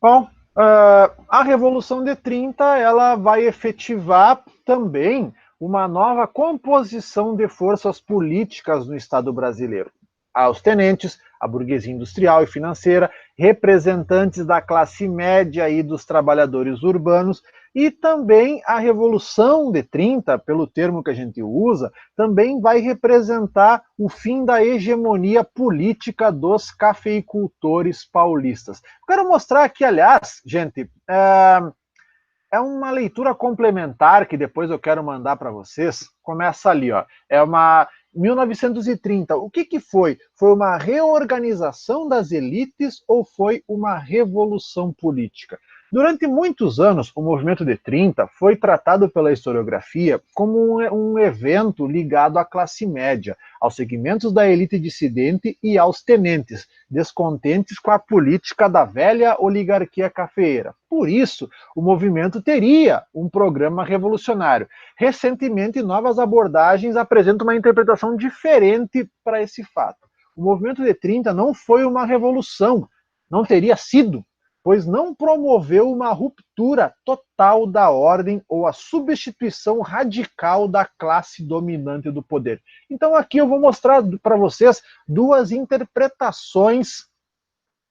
Bom, a Revolução de 30, ela vai efetivar também uma nova composição de forças políticas no Estado brasileiro. Aos tenentes, a burguesia industrial e financeira, representantes da classe média e dos trabalhadores urbanos, e também a Revolução de 30, pelo termo que a gente usa, também vai representar o fim da hegemonia política dos cafeicultores paulistas. Quero mostrar aqui, aliás, gente, é uma leitura complementar que depois eu quero mandar para vocês. Começa ali, ó. É uma 1930. O que foi? Foi uma reorganização das elites ou foi uma revolução política? Durante muitos anos, o movimento de 30 foi tratado pela historiografia como um evento ligado à classe média, aos segmentos da elite dissidente e aos tenentes, descontentes com a política da velha oligarquia cafeeira. Por isso, o movimento teria um programa revolucionário. Recentemente, novas abordagens apresentam uma interpretação diferente para esse fato. O movimento de 30 não foi uma revolução, não teria sido, pois não promoveu uma ruptura total da ordem ou a substituição radical da classe dominante do poder. Então aqui eu vou mostrar para vocês duas interpretações,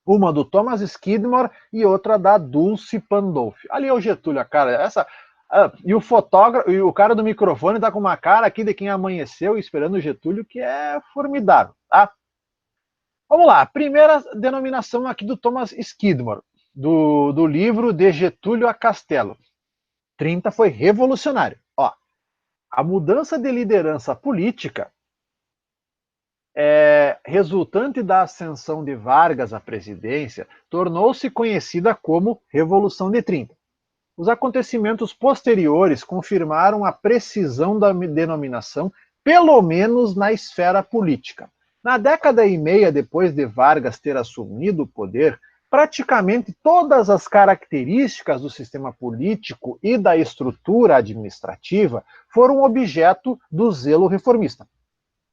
uma do Thomas Skidmore e outra da Dulce Pandolfi. Ali é o Getúlio, cara, e o fotógrafo, e o cara do microfone está com uma cara aqui de quem amanheceu esperando o Getúlio, que é formidável, tá? Vamos lá, primeira denominação aqui do Thomas Skidmore, do livro De Getúlio a Castelo. 30 foi revolucionário. Ó, a mudança de liderança política resultante da ascensão de Vargas à presidência tornou-se conhecida como Revolução de 30. Os acontecimentos posteriores confirmaram a precisão da denominação, pelo menos na esfera política. Na década e meia depois de Vargas ter assumido o poder, praticamente todas as características do sistema político e da estrutura administrativa foram objeto do zelo reformista.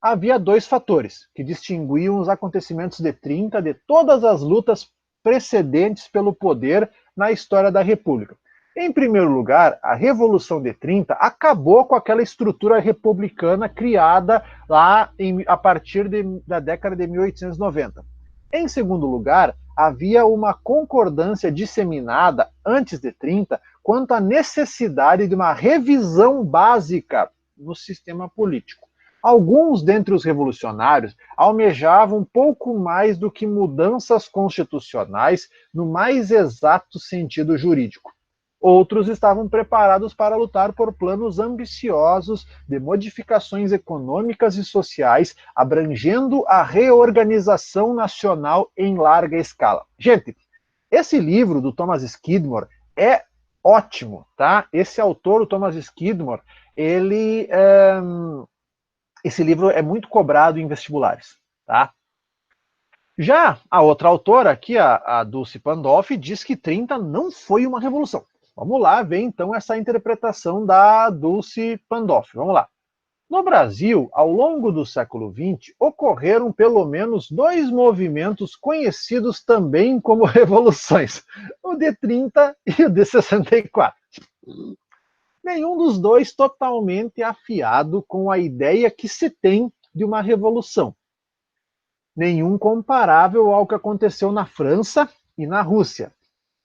Havia dois fatores que distinguiam os acontecimentos de 30 de todas as lutas precedentes pelo poder na história da República. Em primeiro lugar, a Revolução de 30 acabou com aquela estrutura republicana criada lá a partir da década de 1890. Em segundo lugar, havia uma concordância disseminada, antes de 30, quanto à necessidade de uma revisão básica no sistema político. Alguns dentre os revolucionários almejavam pouco mais do que mudanças constitucionais no mais exato sentido jurídico. Outros estavam preparados para lutar por planos ambiciosos de modificações econômicas e sociais, abrangendo a reorganização nacional em larga escala. Gente, esse livro do Thomas Skidmore é ótimo, tá? Esse autor, o Thomas Skidmore, esse livro é muito cobrado em vestibulares, tá? Já a outra autora aqui, a Dulce Pandolfi, diz que 30 não foi uma revolução. Vamos lá ver então essa interpretação da Dulce Pandolfi. Vamos lá. No Brasil, ao longo do século XX, ocorreram pelo menos dois movimentos conhecidos também como revoluções, o de 30 e o de 64. Nenhum dos dois totalmente afiado com a ideia que se tem de uma revolução. Nenhum comparável ao que aconteceu na França e na Rússia.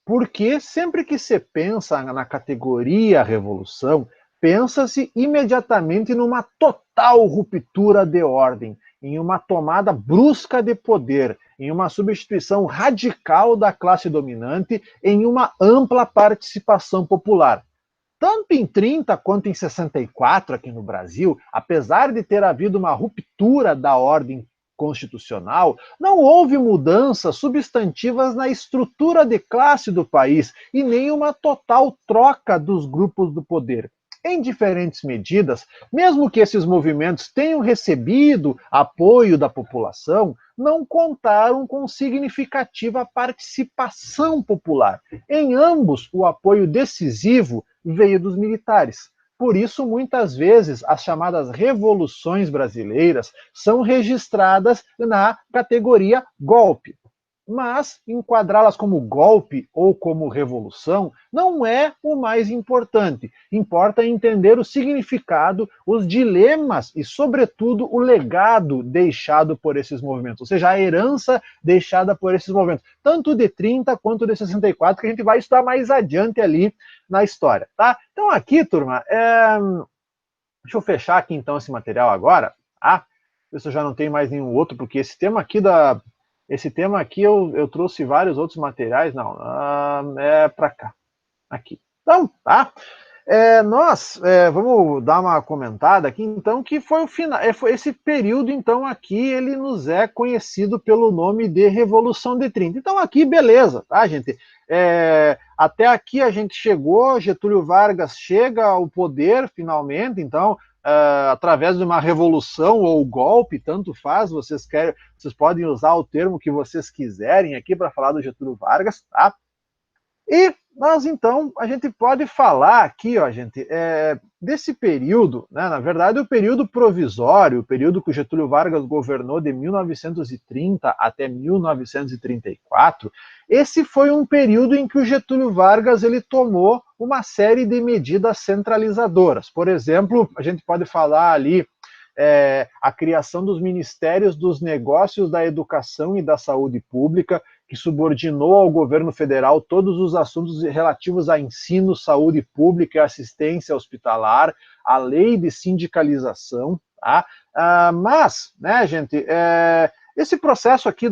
Porque sempre que se pensa na categoria revolução, pensa-se imediatamente numa total ruptura de ordem, em uma tomada brusca de poder, em uma substituição radical da classe dominante, em uma ampla participação popular. Tanto em 30 quanto em 64 aqui no Brasil, apesar de ter havido uma ruptura da ordem constitucional, não houve mudanças substantivas na estrutura de classe do país e nem uma total troca dos grupos do poder. Em diferentes medidas, mesmo que esses movimentos tenham recebido apoio da população, não contaram com significativa participação popular. Em ambos, o apoio decisivo veio dos militares. Por isso, muitas vezes, as chamadas revoluções brasileiras são registradas na categoria golpe. Mas enquadrá-las como golpe ou como revolução não é o mais importante. Importa entender o significado, os dilemas e, sobretudo, o legado deixado por esses movimentos, ou seja, a herança deixada por esses movimentos, tanto de 30 quanto de 64, que a gente vai estudar mais adiante ali na história, tá? Então aqui, turma, deixa eu fechar aqui então esse material agora, tá? Ver se eu já não tenho mais nenhum outro, porque esse tema aqui eu trouxe vários outros materiais, não, é para cá, aqui. Então, tá? Vamos dar uma comentada aqui, então, que foi o final, esse período, então, aqui, ele nos é conhecido pelo nome de Revolução de 30. Então, aqui, beleza, tá, gente? Até aqui a gente chegou, Getúlio Vargas chega ao poder, finalmente, então, através de uma revolução ou golpe, tanto faz, vocês podem usar o termo que vocês quiserem aqui para falar do Getúlio Vargas, tá? E nós, então, a gente pode falar aqui, ó, gente, desse período, né, na verdade, o período provisório, o período que o Getúlio Vargas governou de 1930 até 1934, esse foi um período em que o Getúlio Vargas ele tomou uma série de medidas centralizadoras. Por exemplo, a gente pode falar ali a criação dos Ministérios dos Negócios, da Educação e da Saúde Pública, que subordinou ao governo federal todos os assuntos relativos a ensino, saúde pública e assistência hospitalar, a lei de sindicalização, tá? Mas, né, gente, esse processo aqui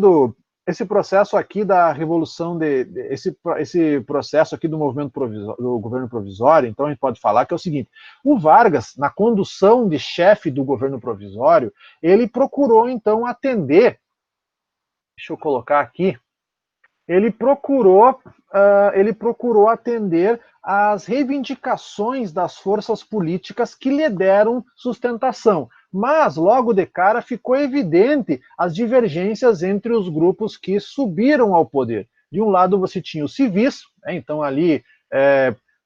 da revolução, esse processo aqui do movimento do governo provisório, então a gente pode falar que é o seguinte: o Vargas, na condução de chefe do governo provisório, ele procurou então atender, deixa eu colocar aqui, ele procurou atender às reivindicações das forças políticas que lhe deram sustentação. Mas, logo de cara, ficou evidente as divergências entre os grupos que subiram ao poder. De um lado, você tinha os civis, né, então ali,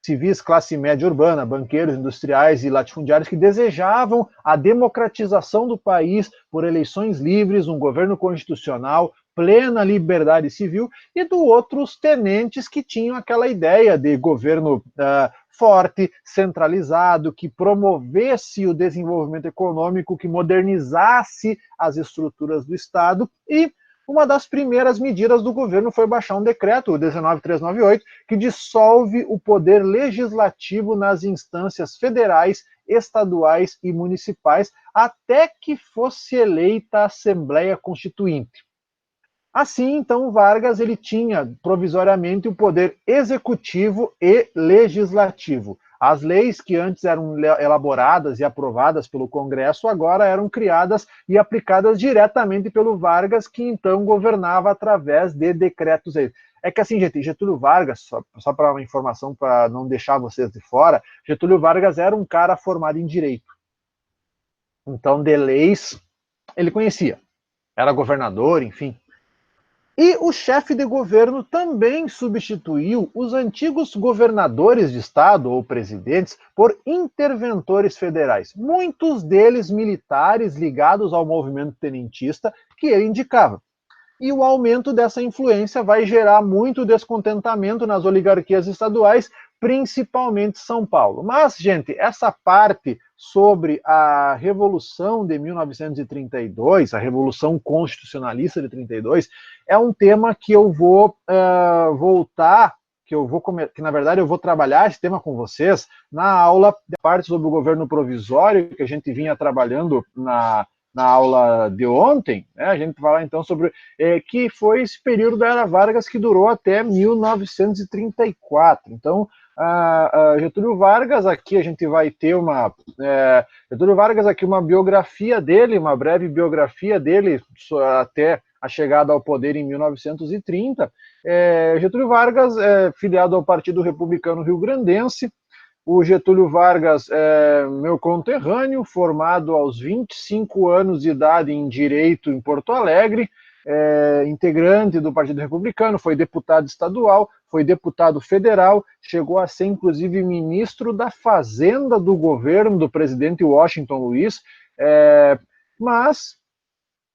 civis classe média urbana, banqueiros, industriais e latifundiários que desejavam a democratização do país por eleições livres, um governo constitucional, plena liberdade civil, e do outro os tenentes que tinham aquela ideia de governo forte, centralizado, que promovesse o desenvolvimento econômico, que modernizasse as estruturas do Estado. E uma das primeiras medidas do governo foi baixar um decreto, o 19398, que dissolve o poder legislativo nas instâncias federais, estaduais e municipais, até que fosse eleita a Assembleia Constituinte. Assim, então, Vargas ele tinha provisoriamente o poder executivo e legislativo. As leis que antes eram elaboradas e aprovadas pelo Congresso agora eram criadas e aplicadas diretamente pelo Vargas, que então governava através de decretos. É que assim, gente, Getúlio Vargas, só para uma informação para não deixar vocês de fora, Getúlio Vargas era um cara formado em direito. Então, de leis, ele conhecia. Era governador, enfim. E o chefe de governo também substituiu os antigos governadores de estado ou presidentes por interventores federais, muitos deles militares ligados ao movimento tenentista que ele indicava. E o aumento dessa influência vai gerar muito descontentamento nas oligarquias estaduais, principalmente São Paulo. Mas, gente, essa parte sobre a Revolução de 1932, a Revolução Constitucionalista de 32, é um tema que eu vou voltar, que na verdade eu vou trabalhar esse tema com vocês na aula de parte sobre o governo provisório, que a gente vinha trabalhando na aula de ontem, né, a gente fala então sobre que foi esse período da Era Vargas que durou até 1934. Então, Getúlio Vargas, aqui a gente vai ter Getúlio Vargas aqui uma biografia dele, uma breve biografia dele até a chegada ao poder em 1930. Getúlio Vargas filiado ao Partido Republicano Rio-Grandense. O Getúlio Vargas é meu conterrâneo, formado aos 25 anos de idade em Direito em Porto Alegre, integrante do Partido Republicano, foi deputado estadual, foi deputado federal, chegou a ser inclusive ministro da Fazenda do governo do presidente Washington Luiz, mas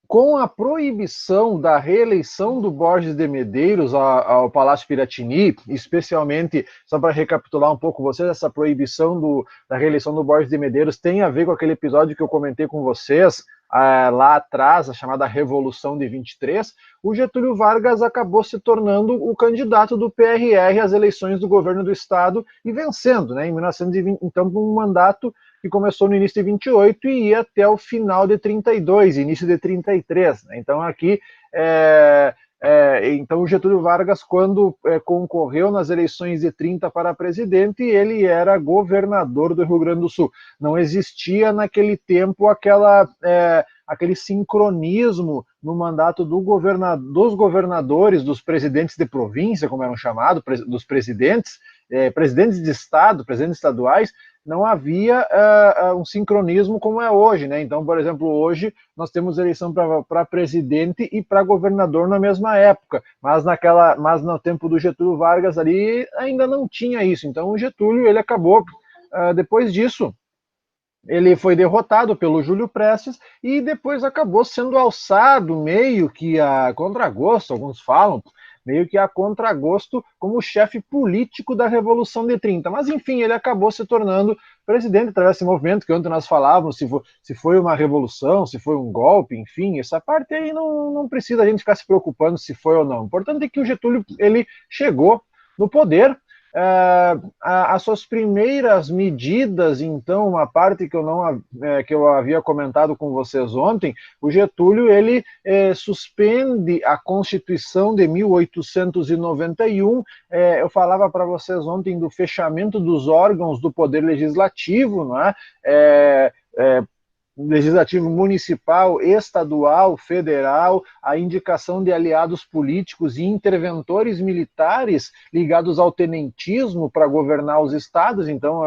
com a proibição da reeleição do Borges de Medeiros ao Palácio Piratini, especialmente, só para recapitular um pouco vocês, essa proibição da reeleição do Borges de Medeiros tem a ver com aquele episódio que eu comentei com vocês lá atrás, a chamada Revolução de 23, o Getúlio Vargas acabou se tornando o candidato do PRR às eleições do governo do estado e vencendo, né, em 1920, então, um mandato que começou no início de 28 e ia até o final de 32, início de 33. Né? Então, aqui, então o Getúlio Vargas, quando concorreu nas eleições de 30 para presidente, ele era governador do Rio Grande do Sul. Não existia naquele tempo aquele sincronismo no mandato dos governadores, dos presidentes de província, como eram chamados, dos presidentes de estado, presidentes estaduais, não havia um sincronismo como é hoje, né? Então, por exemplo, hoje nós temos eleição para presidente e para governador na mesma época, mas no tempo do Getúlio Vargas ali ainda não tinha isso. Então, o Getúlio, ele acabou, depois disso, ele foi derrotado pelo Júlio Prestes e depois acabou sendo alçado meio que a contragosto, alguns falam, meio que a contragosto como chefe político da Revolução de 30. Mas, enfim, ele acabou se tornando presidente através desse movimento que ontem nós falávamos, se foi uma revolução, se foi um golpe, enfim, essa parte aí não precisa a gente ficar se preocupando se foi ou não. O importante é que o Getúlio, ele chegou no poder. As suas primeiras medidas, então, uma parte que eu havia comentado com vocês ontem, o Getúlio, ele suspende a Constituição de 1891, eu falava para vocês ontem do fechamento dos órgãos do Poder Legislativo, não é? Legislativo municipal, estadual, federal, a indicação de aliados políticos e interventores militares ligados ao tenentismo para governar os estados. Então,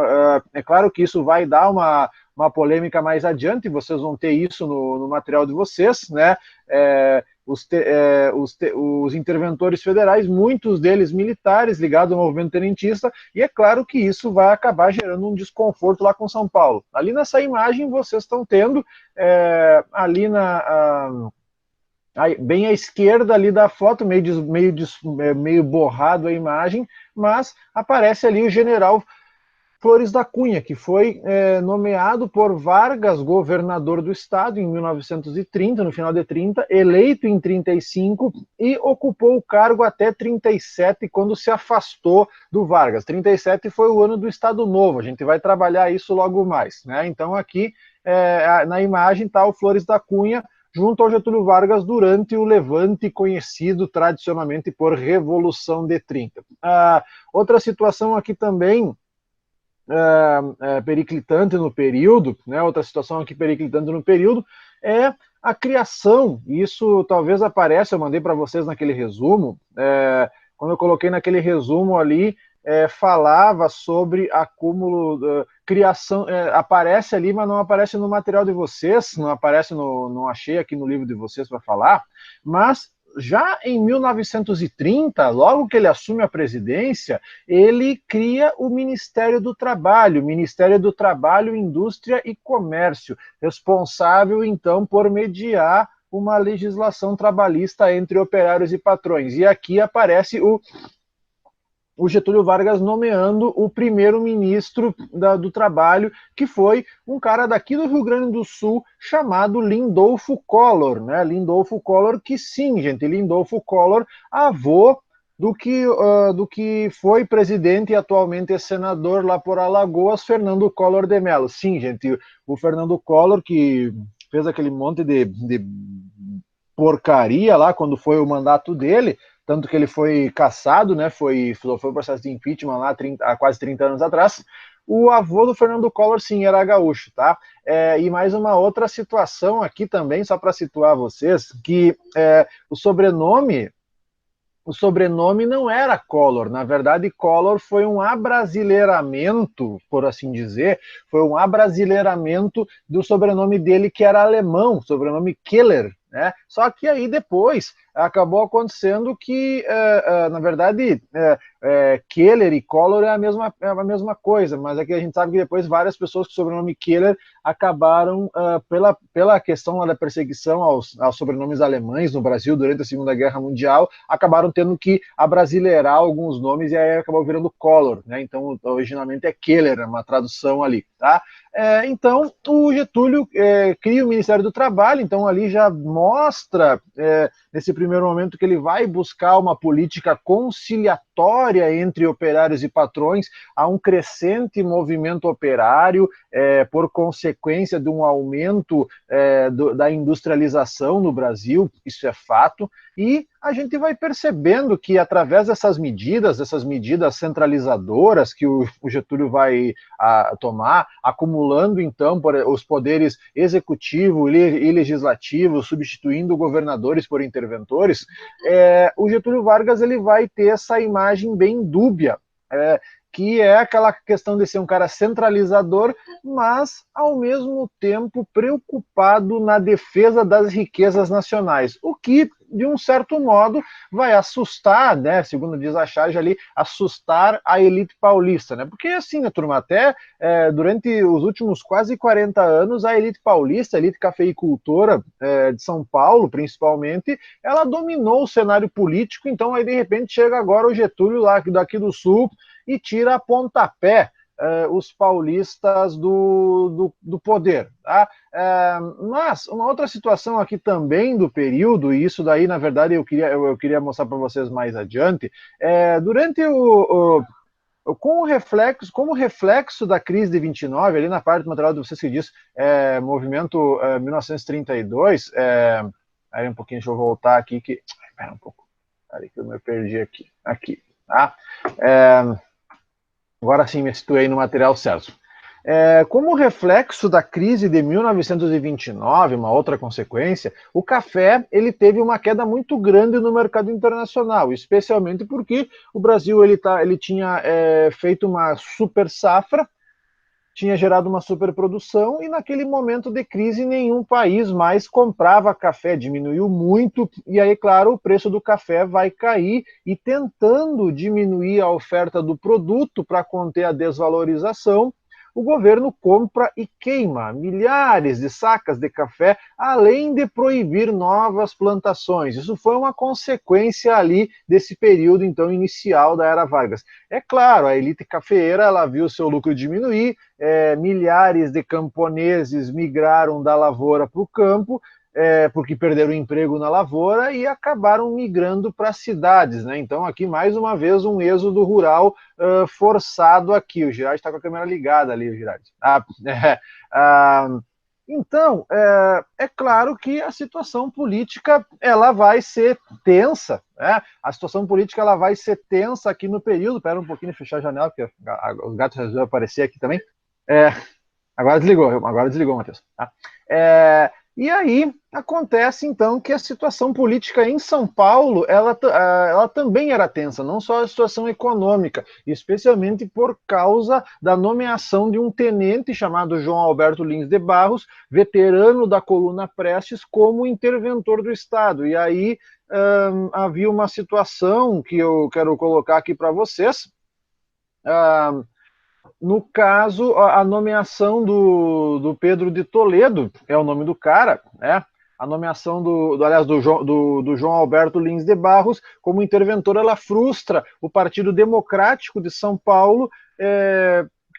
é claro que isso vai dar uma polêmica mais adiante, vocês vão ter isso no material de vocês, né? Os interventores federais, muitos deles militares ligados ao movimento tenentista, e é claro que isso vai acabar gerando um desconforto lá com São Paulo. Ali nessa imagem vocês estão tendo, ali bem à esquerda ali da foto, meio borrado a imagem, mas aparece ali o general Flores da Cunha, que foi nomeado por Vargas governador do estado em 1930, no final de 30, eleito em 35 e ocupou o cargo até 37, quando se afastou do Vargas. 37 foi o ano do Estado Novo, a gente vai trabalhar isso logo mais, né? Então aqui na imagem está o Flores da Cunha junto ao Getúlio Vargas durante o levante conhecido tradicionalmente por Revolução de 30. Outra situação aqui também periclitante no período, né? Outra situação aqui periclitante no período é a criação, isso talvez apareça, eu mandei para vocês naquele resumo, quando eu coloquei naquele resumo ali, falava sobre acúmulo, criação, aparece ali, mas não aparece no material de vocês, não aparece, não achei aqui no livro de vocês para falar, mas já em 1930, logo que ele assume a presidência, ele cria o Ministério do Trabalho, Indústria e Comércio, responsável, então, por mediar uma legislação trabalhista entre operários e patrões. E aqui aparece o Getúlio Vargas nomeando o primeiro-ministro do Trabalho, que foi um cara daqui do Rio Grande do Sul, chamado Lindolfo Collor, né? Lindolfo Collor, que sim, gente, Lindolfo Collor, avô do que foi presidente e atualmente é senador lá por Alagoas, Fernando Collor de Mello. Sim, gente, o Fernando Collor, que fez aquele monte de porcaria lá quando foi o mandato dele, tanto que ele foi cassado, né, foi o processo de impeachment lá há quase 30 anos atrás. O avô do Fernando Collor, sim, era gaúcho, tá? E mais uma outra situação aqui também, só para situar vocês, que o sobrenome não era Collor. Na verdade, Collor foi um abrasileiramento, por assim dizer, foi um abrasileiramento do sobrenome dele, que era alemão, sobrenome Keller, né? Só que aí depois acabou acontecendo que, na verdade, Keller e Collor é a mesma coisa, mas é que a gente sabe que depois várias pessoas com o sobrenome Keller acabaram, pela questão lá da perseguição aos sobrenomes alemães no Brasil durante a Segunda Guerra Mundial, acabaram tendo que abrasileirar alguns nomes e aí acabou virando Collor, né? Então, originalmente é Keller, é uma tradução ali, tá? Então, o Getúlio cria o Ministério do Trabalho, então ali já mostra, nesse primeiro momento, que ele vai buscar uma política conciliatória entre operários e patrões. Há um crescente movimento operário, por consequência de um aumento da industrialização no Brasil, isso é fato, e a gente vai percebendo que através dessas medidas centralizadoras que o Getúlio vai tomar, acumulando então os poderes executivo e legislativo, substituindo governadores por interventores, o Getúlio Vargas ele vai ter essa imagem bem dúbia, que é aquela questão de ser um cara centralizador, mas, ao mesmo tempo, preocupado na defesa das riquezas nacionais, o que, de um certo modo, vai assustar, né, segundo diz a Charge ali, assustar a elite paulista, né, porque assim, né, turma, até durante os últimos quase 40 anos, a elite paulista, a elite cafeicultora de São Paulo, principalmente, ela dominou o cenário político, então aí, de repente, chega agora o Getúlio lá daqui do Sul, e tira a pontapé os paulistas do poder. Tá? Mas uma outra situação aqui também do período, e isso daí, na verdade, eu queria mostrar para vocês mais adiante, durante como reflexo da crise de 29, ali na parte do material de vocês que diz movimento 1932, aí um pouquinho, deixa eu voltar aqui, espera um pouco, aí que eu me perdi aqui, tá? Agora sim me situei no material certo. Como reflexo da crise de 1929, uma outra consequência, o café ele teve uma queda muito grande no mercado internacional, especialmente porque o Brasil ele tinha feito uma super safra, tinha gerado uma superprodução e naquele momento de crise nenhum país mais comprava café, diminuiu muito e aí, claro, o preço do café vai cair e tentando diminuir a oferta do produto para conter a desvalorização, o governo compra e queima milhares de sacas de café, além de proibir novas plantações. Isso foi uma consequência ali desse período, então, inicial da Era Vargas. É claro, a elite cafeeira, ela viu seu lucro diminuir, milhares de camponeses migraram da lavoura para o campo, porque perderam o emprego na lavoura e acabaram migrando para as cidades, né? Então aqui mais uma vez um êxodo rural forçado aqui. O Girardi está com a câmera ligada ali, o Girardi. Então, é claro que a situação política ela vai ser tensa, né? A situação política ela vai ser tensa aqui no período. Espera um pouquinho, fechar a janela, porque os gatos resolveram aparecer aqui também. Agora desligou, Matheus. Tá? E aí acontece, então, que a situação política em São Paulo, ela também era tensa, não só a situação econômica, especialmente por causa da nomeação de um tenente chamado João Alberto Lins de Barros, veterano da coluna Prestes, como interventor do Estado. E aí havia uma situação que eu quero colocar aqui para vocês. No caso, a nomeação do Pedro de Toledo, é o nome do cara, né? A nomeação do João Alberto Lins de Barros como interventor, ela frustra o Partido Democrático de São Paulo,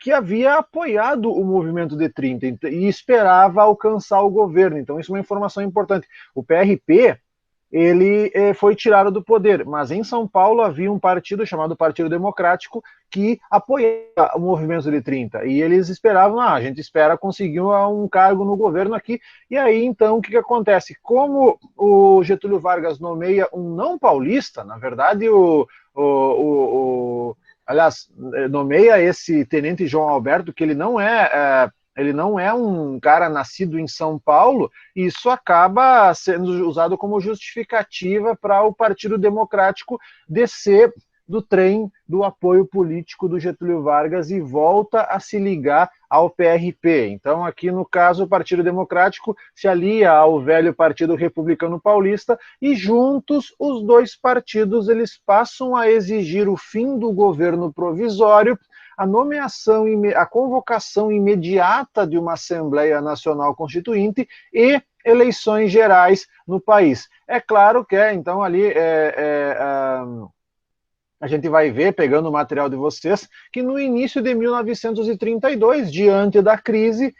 que havia apoiado o movimento de 30 e esperava alcançar o governo. Então, isso é uma informação importante. O PRP, ele foi tirado do poder, mas em São Paulo havia um partido chamado Partido Democrático que apoiava o movimento de 30, e eles esperavam, a gente espera conseguir um cargo no governo aqui, e aí então o que acontece? Como o Getúlio Vargas nomeia um não paulista, na verdade aliás, nomeia esse tenente João Alberto, que ele não é um cara nascido em São Paulo, e isso acaba sendo usado como justificativa para o Partido Democrático descer do trem do apoio político do Getúlio Vargas e volta a se ligar ao PRP. Então, aqui no caso, o Partido Democrático se alia ao velho Partido Republicano Paulista e juntos os dois partidos eles passam a exigir o fim do governo provisório, a nomeação, a convocação imediata de uma Assembleia Nacional Constituinte e eleições gerais no país. É claro que, então, ali a gente vai ver, pegando o material de vocês, que no início de 1932, diante da crise,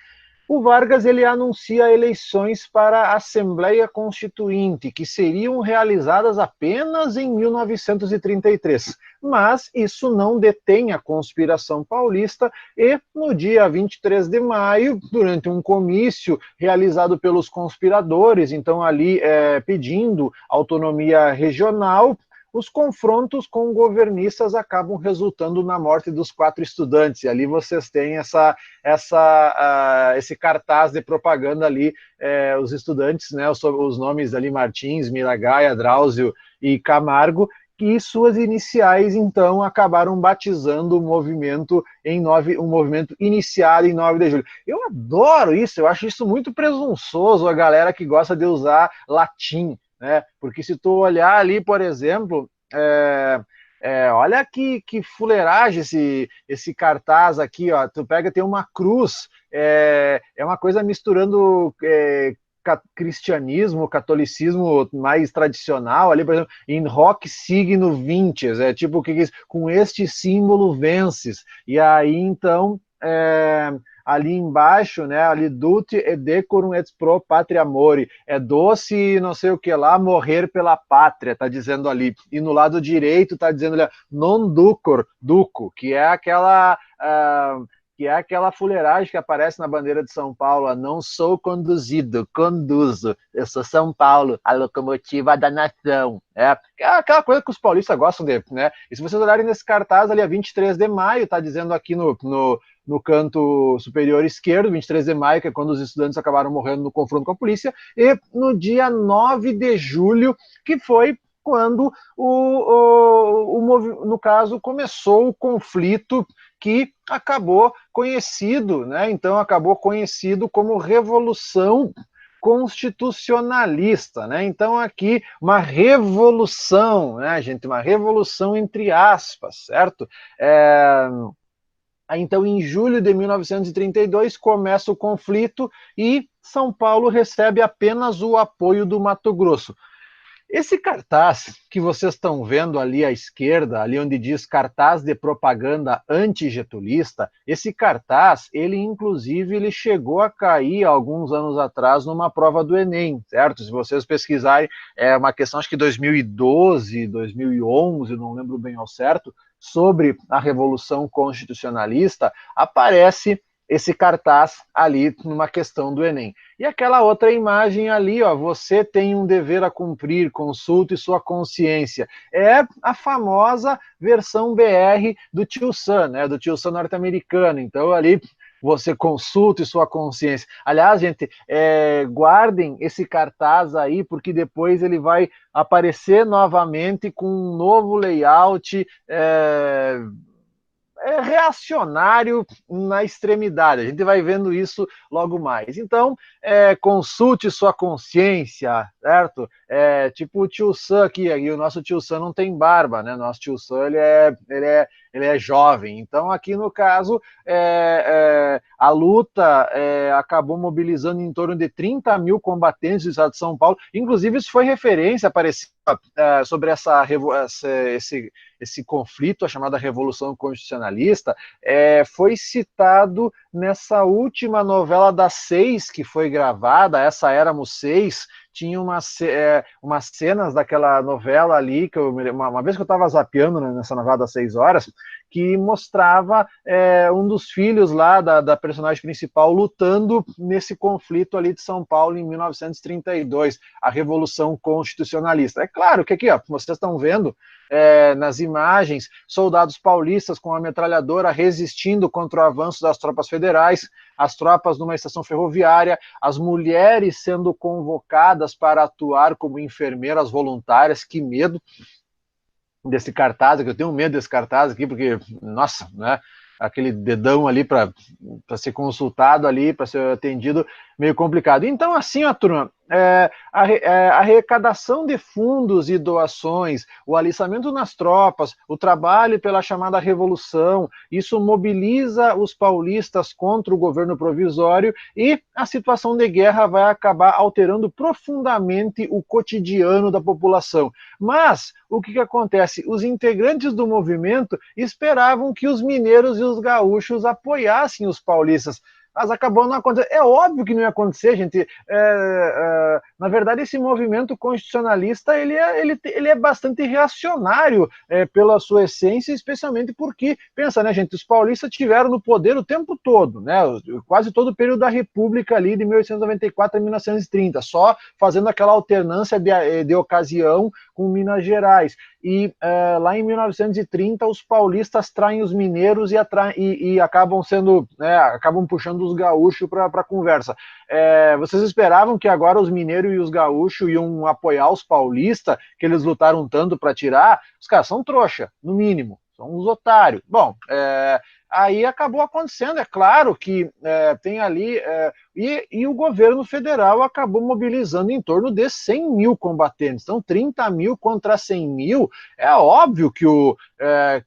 o Vargas ele anuncia eleições para a Assembleia Constituinte, que seriam realizadas apenas em 1933. Mas isso não detém a conspiração paulista e no dia 23 de maio, durante um comício realizado pelos conspiradores, então ali pedindo autonomia regional, os confrontos com governistas acabam resultando na morte dos 4 estudantes. E ali vocês têm esse cartaz de propaganda ali, os estudantes, né, os nomes ali, Martins, Miragaia, Drauzio e Camargo, que suas iniciais, então, acabaram batizando o movimento um movimento iniciado em 9 de julho. Eu adoro isso, eu acho isso muito presunçoso, a galera que gosta de usar latim, né? Porque se tu olhar ali, por exemplo, olha que fuleiragem esse cartaz aqui, ó. Tu pega, tem uma cruz, é uma coisa misturando cristianismo, catolicismo mais tradicional, ali, por exemplo, em hoc signo vinces, tipo, com este símbolo vences, e aí, então, ali embaixo, né, ali dute et decorum et pro patria amore, é doce não sei o que lá, morrer pela pátria, tá dizendo ali, e no lado direito tá dizendo ali, non ducor, duco, que é aquela fuleiragem que aparece na bandeira de São Paulo, não sou conduzido, conduzo, eu sou São Paulo, a locomotiva da nação, que é aquela coisa que os paulistas gostam de, né, e se vocês olharem nesse cartaz ali, a 23 de maio, tá dizendo aqui no canto superior esquerdo, 23 de maio, que é quando os estudantes acabaram morrendo no confronto com a polícia, e no dia 9 de julho, que foi quando, no caso, começou o conflito que acabou conhecido, né? Então acabou conhecido como Revolução Constitucionalista, né? Então aqui uma revolução, né, gente? Uma revolução entre aspas, certo? Então, em julho de 1932, começa o conflito e São Paulo recebe apenas o apoio do Mato Grosso. Esse cartaz que vocês estão vendo ali à esquerda, ali onde diz cartaz de propaganda antigetulista, esse cartaz, ele inclusive ele chegou a cair alguns anos atrás numa prova do Enem, certo? Se vocês pesquisarem, é uma questão acho que 2012, 2011, não lembro bem ao certo, sobre a Revolução Constitucionalista, aparece esse cartaz ali numa questão do Enem. E aquela outra imagem ali, ó, você tem um dever a cumprir, consulte sua consciência. É a famosa versão BR do Tio Sam, né, do Tio Sam norte-americano. Então ali você consulte sua consciência. Aliás, gente, guardem esse cartaz aí, porque depois ele vai aparecer novamente com um novo layout, reacionário na extremidade. A gente vai vendo isso logo mais. Então, consulte sua consciência, certo? Tipo o tio Sam aqui, e o nosso tio Sam não tem barba, né? Nosso tio Sam, ele é jovem. Então, aqui no caso, a luta acabou mobilizando em torno de 30 mil combatentes do estado de São Paulo. Inclusive, isso foi referência, apareceu sobre esse conflito, a chamada Revolução Constitucionalista, foi citado nessa última novela das 6 que foi gravada, essa Éramos 6, tinha umas cenas daquela novela ali, que uma vez que eu estava zapeando nessa novela das 6 horas, que mostrava um dos filhos lá da personagem principal lutando nesse conflito ali de São Paulo em 1932, a Revolução Constitucionalista. É claro que aqui, ó, vocês estão vendo nas imagens, soldados paulistas com a metralhadora resistindo contra o avanço das tropas federais, as tropas numa estação ferroviária, as mulheres sendo convocadas para atuar como enfermeiras voluntárias. Que medo desse cartaz, que eu tenho medo desse cartaz aqui, porque, nossa, né, aquele dedão ali para ser consultado ali, para ser atendido, meio complicado. Então, assim, ó, turma, a arrecadação de fundos e doações, o alistamento nas tropas, o trabalho pela chamada revolução, isso mobiliza os paulistas contra o governo provisório e a situação de guerra vai acabar alterando profundamente o cotidiano da população. Mas, o que acontece? Os integrantes do movimento esperavam que os mineiros e os gaúchos apoiassem os paulistas, mas acabou não acontecendo. É óbvio que não ia acontecer, gente. Na verdade, esse movimento constitucionalista ele é bastante reacionário pela sua essência, especialmente porque, pensa, né, gente, os paulistas tiveram no poder o tempo todo, né, quase todo o período da República ali, de 1894 a 1930, só fazendo aquela alternância de ocasião com Minas Gerais. E lá em 1930 os paulistas traem os mineiros e acabam sendo, né, acabam puxando os gaúchos para a conversa. Vocês esperavam que agora os mineiros e os gaúchos iam apoiar os paulistas, que eles lutaram tanto para tirar? Os caras são trouxa, no mínimo, são uns otários. Bom, aí acabou acontecendo, é claro que tem ali, e o governo federal acabou mobilizando em torno de 100 mil combatentes, então 30 mil contra 100 mil, é óbvio que o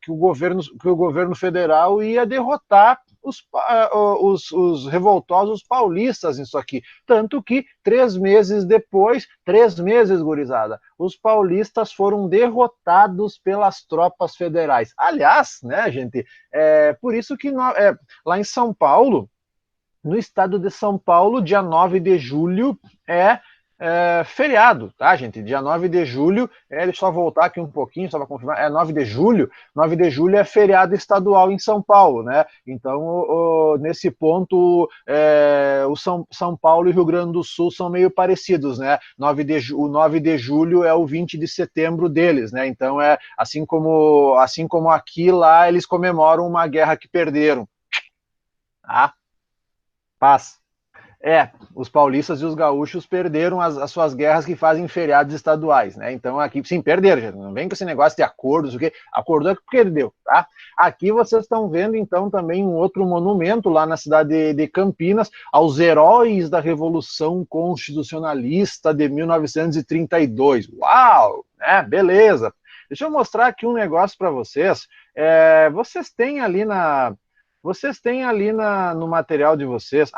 governo federal ia derrotar os revoltosos paulistas nisso aqui, tanto que 3 meses depois, 3 meses, gurizada, os paulistas foram derrotados pelas tropas federais. Aliás, né, gente, por isso que lá em São Paulo, no estado de São Paulo, dia 9 de julho feriado, tá, gente? Dia 9 de julho, deixa eu só voltar aqui um pouquinho, só para confirmar, 9 de julho, 9 de julho é feriado estadual em São Paulo, né? Então, nesse ponto, São Paulo e Rio Grande do Sul são meio parecidos, né? O 9 de julho é o 20 de setembro deles, né? Então, assim como aqui, lá, eles comemoram uma guerra que perderam. Tá? Paz. Os paulistas e os gaúchos perderam as suas guerras que fazem feriados estaduais, né? Então aqui, sim, perderam, gente. Não vem com esse negócio de acordos, o que acordou é que perdeu, tá? Aqui vocês estão vendo, então, também um outro monumento lá na cidade de Campinas, aos heróis da Revolução Constitucionalista de 1932. Uau! Beleza! Deixa eu mostrar aqui um negócio para vocês. Vocês têm ali no material de vocês...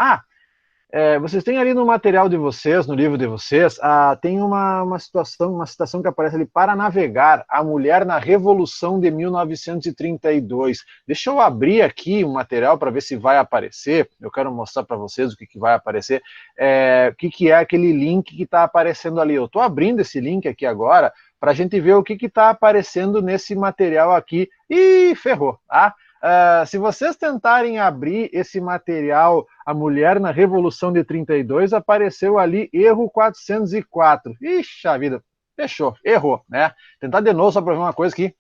vocês têm ali no material de vocês, no livro de vocês, tem uma citação que aparece ali, para navegar, a mulher na Revolução de 1932. Deixa eu abrir aqui o material para ver se vai aparecer. Eu quero mostrar para vocês o que vai aparecer, o que é aquele link que está aparecendo ali. Eu estou abrindo esse link aqui agora para a gente ver o que está aparecendo nesse material aqui. Ih, ferrou, tá? Se vocês tentarem abrir esse material, a mulher na Revolução de 32, apareceu ali erro 404. Ixi, a vida, fechou, errou, né? Tentar de novo só para ver uma coisa aqui.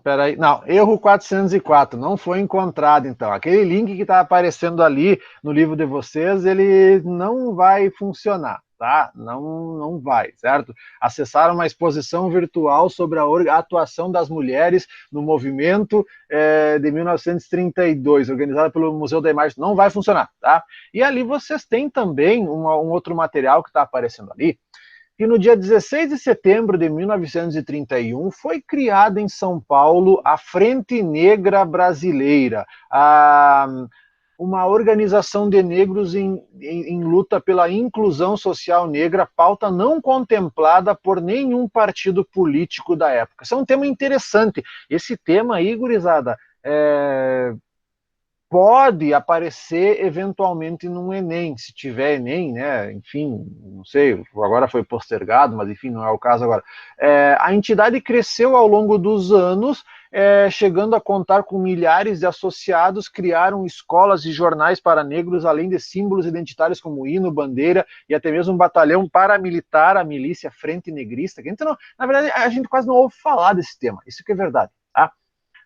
Peraí, não, erro 404, não foi encontrado, então. Aquele link que está aparecendo ali no livro de vocês, ele não vai funcionar, tá? Não vai, certo? Acessar uma exposição virtual sobre a atuação das mulheres no movimento de 1932, organizada pelo Museu da Imagem, não vai funcionar, tá? E ali vocês têm também um outro material que está aparecendo ali, que no dia 16 de setembro de 1931 foi criada em São Paulo a Frente Negra Brasileira, uma organização de negros em luta pela inclusão social negra, pauta não contemplada por nenhum partido político da época. Isso é um tema interessante. Esse tema aí, gurizada, pode aparecer eventualmente num Enem, se tiver Enem, né? Enfim, não sei, agora foi postergado, mas enfim, não é o caso agora. A entidade cresceu ao longo dos anos, chegando a contar com milhares de associados, criaram escolas e jornais para negros, além de símbolos identitários como hino, bandeira e até mesmo um batalhão paramilitar, a milícia Frente Negrista, que na verdade a gente quase não ouve falar desse tema, isso que é verdade, tá?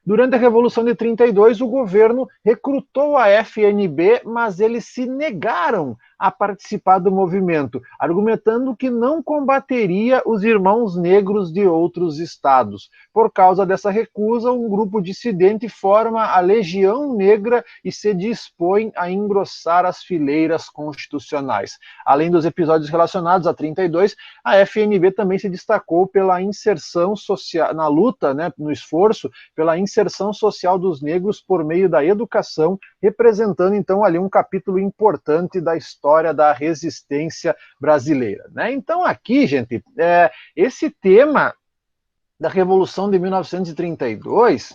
Durante a Revolução de 32, o governo recrutou a FNB, mas eles se negaram a participar do movimento, argumentando que não combateria os irmãos negros de outros estados. Por causa dessa recusa, um grupo dissidente forma a Legião Negra e se dispõe a engrossar as fileiras constitucionais. Além dos episódios relacionados a 32, a FNB também se destacou pela inserção social, na luta, né, no esforço, pela inserção social dos negros por meio da educação, representando então ali um capítulo importante da história da resistência brasileira, né? Então aqui, gente, esse tema da Revolução de 1932,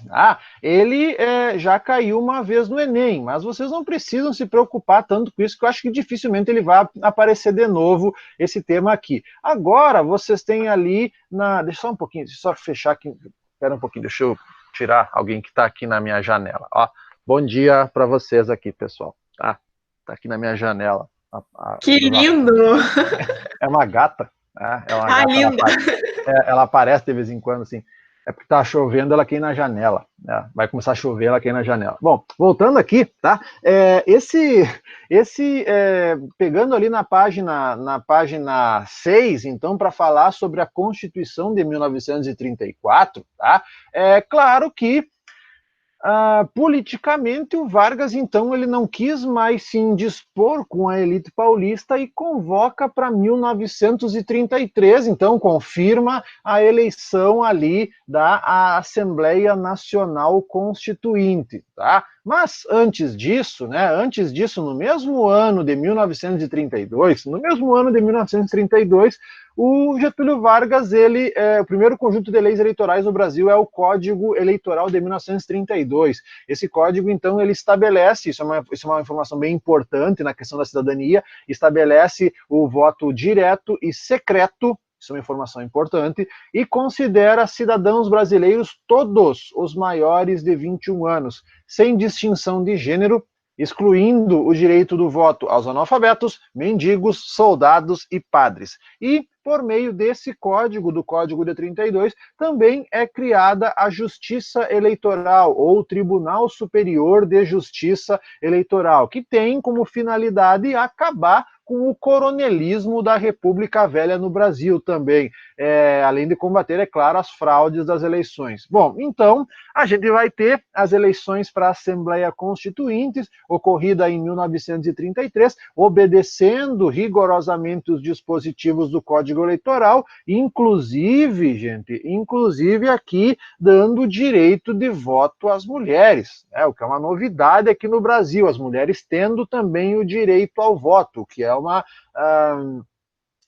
ele já caiu uma vez no Enem, mas vocês não precisam se preocupar tanto com isso, que eu acho que dificilmente ele vai aparecer de novo, esse tema aqui. Agora, vocês têm ali, deixa só um pouquinho, deixa eu só fechar aqui, espera um pouquinho, deixa eu tirar alguém que está aqui na minha janela. Ó, bom dia para vocês aqui, pessoal. Tá aqui na minha janela. Que lindo! É uma gata. É uma gata, linda! ela aparece de vez em quando, assim. É porque tá chovendo, ela cai na janela. Vai começar a chover, ela cai na janela. Bom, voltando aqui, tá? Pegando ali na página 6, então, para falar sobre a Constituição de 1934, tá? É claro que politicamente, o Vargas, então, ele não quis mais se indispor com a elite paulista e convoca para 1933, então, confirma a eleição ali da Assembleia Nacional Constituinte, tá? Mas antes disso, no mesmo ano de 1932, o Getúlio Vargas, o primeiro conjunto de leis eleitorais no Brasil é o Código Eleitoral de 1932. Esse código, então, ele estabelece, isso é uma informação bem importante na questão da cidadania, estabelece o voto direto e secreto, isso é uma informação importante, e considera cidadãos brasileiros todos os maiores de 21 anos, sem distinção de gênero, excluindo o direito do voto aos analfabetos, mendigos, soldados e padres. E, por meio desse código, do Código de 32, também é criada a Justiça Eleitoral, ou Tribunal Superior de Justiça Eleitoral, que tem como finalidade acabar com o coronelismo da República Velha no Brasil também, além de combater, é claro, as fraudes das eleições. Bom, então, a gente vai ter as eleições para a Assembleia Constituinte, ocorrida em 1933, obedecendo rigorosamente os dispositivos do Código Eleitoral, inclusive aqui, dando direito de voto às mulheres, o que é uma novidade aqui no Brasil, as mulheres tendo também o direito ao voto, o que é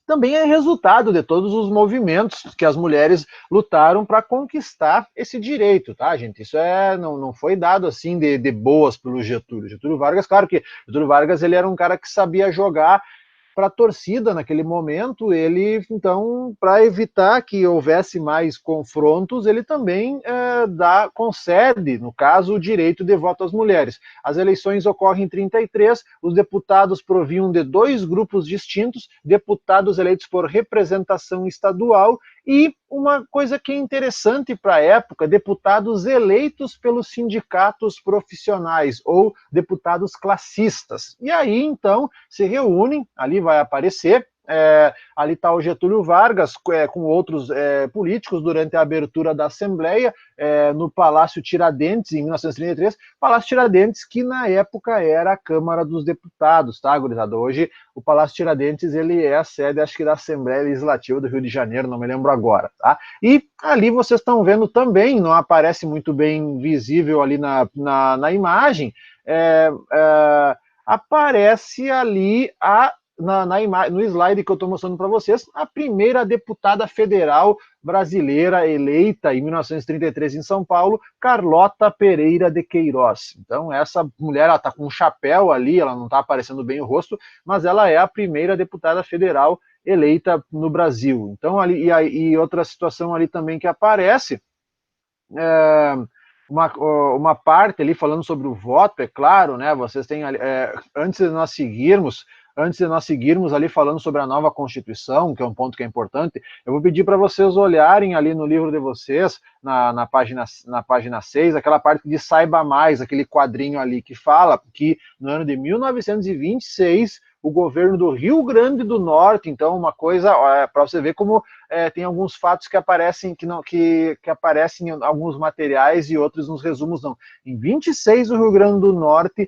também é resultado de todos os movimentos que as mulheres lutaram para conquistar esse direito, tá, gente? Isso não foi dado assim de boas pelo Getúlio. Getúlio Vargas, claro que Getúlio Vargas, ele era um cara que sabia jogar para a torcida naquele momento. Ele, então, para evitar que houvesse mais confrontos, ele também concede, no caso, o direito de voto às mulheres. As eleições ocorrem em 33, os deputados provinham de 2 grupos distintos, deputados eleitos por representação estadual e uma coisa que é interessante para a época, deputados eleitos pelos sindicatos profissionais ou deputados classistas. E aí, então, se reúnem, ali vai aparecer ali está o Getúlio Vargas com outros políticos durante a abertura da Assembleia, no Palácio Tiradentes, em 1933, Palácio Tiradentes, que na época era a Câmara dos Deputados, tá, gurizada? Hoje o Palácio Tiradentes ele é a sede, acho que da Assembleia Legislativa do Rio de Janeiro, não me lembro agora, tá? E ali vocês estão vendo também, não aparece muito bem visível ali na imagem, aparece ali no slide que eu estou mostrando para vocês, a primeira deputada federal brasileira eleita em 1933 em São Paulo, Carlota Pereira de Queiroz. Então, essa mulher, ela está com um chapéu ali, ela não está aparecendo bem o rosto, mas ela é a primeira deputada federal eleita no Brasil. Então, ali, e outra situação ali também que aparece, uma parte ali falando sobre o voto, é claro, né? Vocês têm ali, antes de nós seguirmos ali falando sobre a nova Constituição, que é um ponto que é importante, eu vou pedir para vocês olharem ali no livro de vocês, na página 6, aquela parte de Saiba Mais, aquele quadrinho ali que fala que no ano de 1926 o governo do Rio Grande do Norte, então uma coisa, para você ver como tem alguns fatos que aparecem que aparecem em alguns materiais e outros nos resumos não. Em 26 o Rio Grande do Norte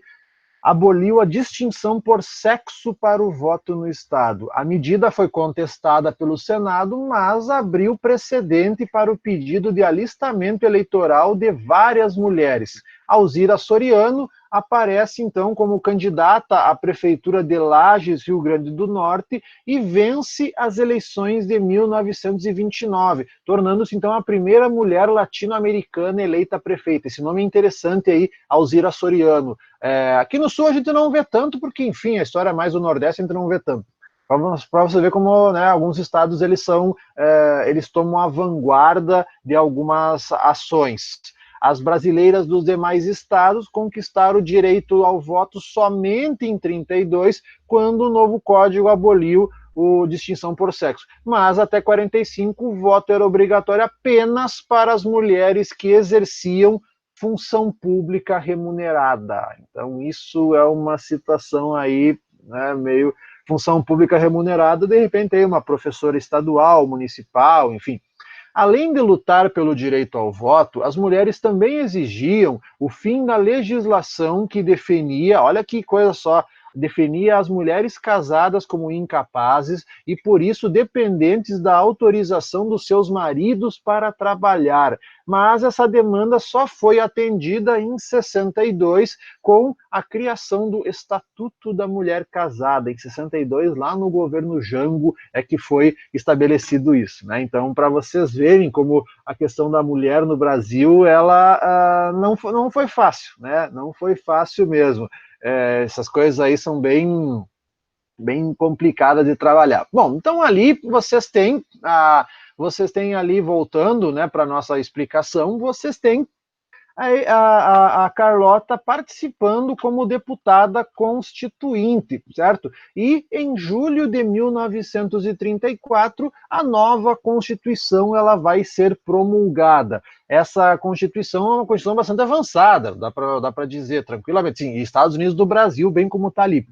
aboliu a distinção por sexo para o voto no Estado. A medida foi contestada pelo Senado, mas abriu precedente para o pedido de alistamento eleitoral de várias mulheres. Alzira Soriano aparece, então, como candidata à Prefeitura de Lages, Rio Grande do Norte, e vence as eleições de 1929, tornando-se, então, a primeira mulher latino-americana eleita prefeita. Esse nome é interessante aí, Alzira Soriano. Aqui no Sul a gente não vê tanto, porque, enfim, a história é mais do Nordeste, a gente não vê tanto. Para você ver como, né, alguns estados eles tomam a vanguarda de algumas ações. As brasileiras dos demais estados conquistaram o direito ao voto somente em 32, quando o novo código aboliu a distinção por sexo. Mas até 45 o voto era obrigatório apenas para as mulheres que exerciam função pública remunerada. Então isso é uma situação aí, né, meio função pública remunerada, de repente tem uma professora estadual, municipal, enfim. Além de lutar pelo direito ao voto, as mulheres também exigiam o fim da legislação que definia, olha que coisa só, definia as mulheres casadas como incapazes e, por isso, dependentes da autorização dos seus maridos para trabalhar. Mas essa demanda só foi atendida em 62 com a criação do Estatuto da Mulher Casada. Em 62, lá no governo Jango, é que foi estabelecido isso, né? Então, para vocês verem como a questão da mulher no Brasil, ela não foi fácil, né? Não foi fácil mesmo. Essas coisas aí são bem complicadas de trabalhar. Bom, então ali vocês têm ali, voltando, né, para a nossa explicação, vocês têm a Carlota participando como deputada constituinte, certo? E em julho de 1934, a nova Constituição ela vai ser promulgada. Essa Constituição é uma Constituição bastante avançada, dá para dizer tranquilamente, sim, Estados Unidos do Brasil, bem como está ali.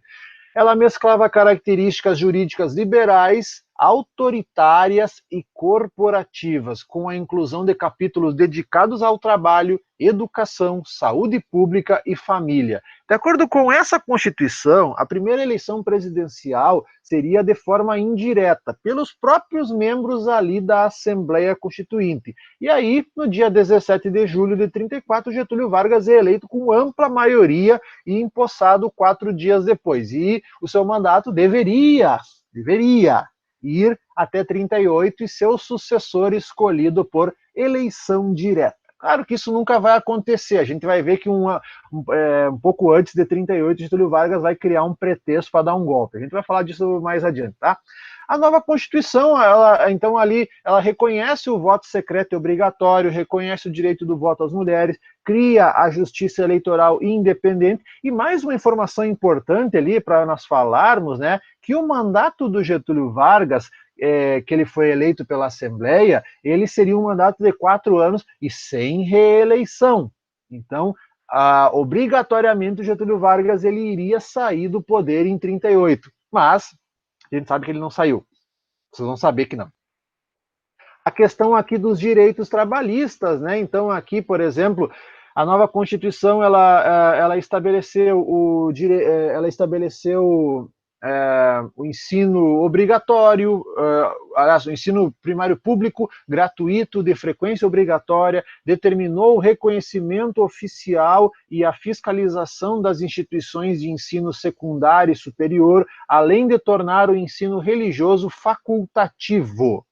Ela mesclava características jurídicas liberais, autoritárias e corporativas, com a inclusão de capítulos dedicados ao trabalho, educação, saúde pública e família. De acordo com essa Constituição, a primeira eleição presidencial seria de forma indireta, pelos próprios membros ali da Assembleia Constituinte. E aí, no dia 17 de julho de 34, Getúlio Vargas é eleito com ampla maioria e empossado 4 dias depois. E o seu mandato deveria ir até 38 e seu sucessor escolhido por eleição direta. Claro que isso nunca vai acontecer, a gente vai ver que um pouco antes de 38, Getúlio Vargas vai criar um pretexto para dar um golpe. A gente vai falar disso mais adiante, tá? A nova Constituição, ela reconhece o voto secreto e obrigatório, reconhece o direito do voto às mulheres, cria a justiça eleitoral independente, e mais uma informação importante ali para nós falarmos, né, que o mandato do Getúlio Vargas, que ele foi eleito pela Assembleia, ele seria um mandato de 4 anos e sem reeleição. Então, obrigatoriamente o Getúlio Vargas ele iria sair do poder em 38, mas A gente sabe que ele não saiu. Vocês vão saber que não. A questão aqui dos direitos trabalhistas, né? Então, aqui, por exemplo, a nova Constituição, ela estabeleceu o ensino obrigatório, aliás, o ensino primário público gratuito, de frequência obrigatória, determinou o reconhecimento oficial e a fiscalização das instituições de ensino secundário e superior, além de tornar o ensino religioso facultativo.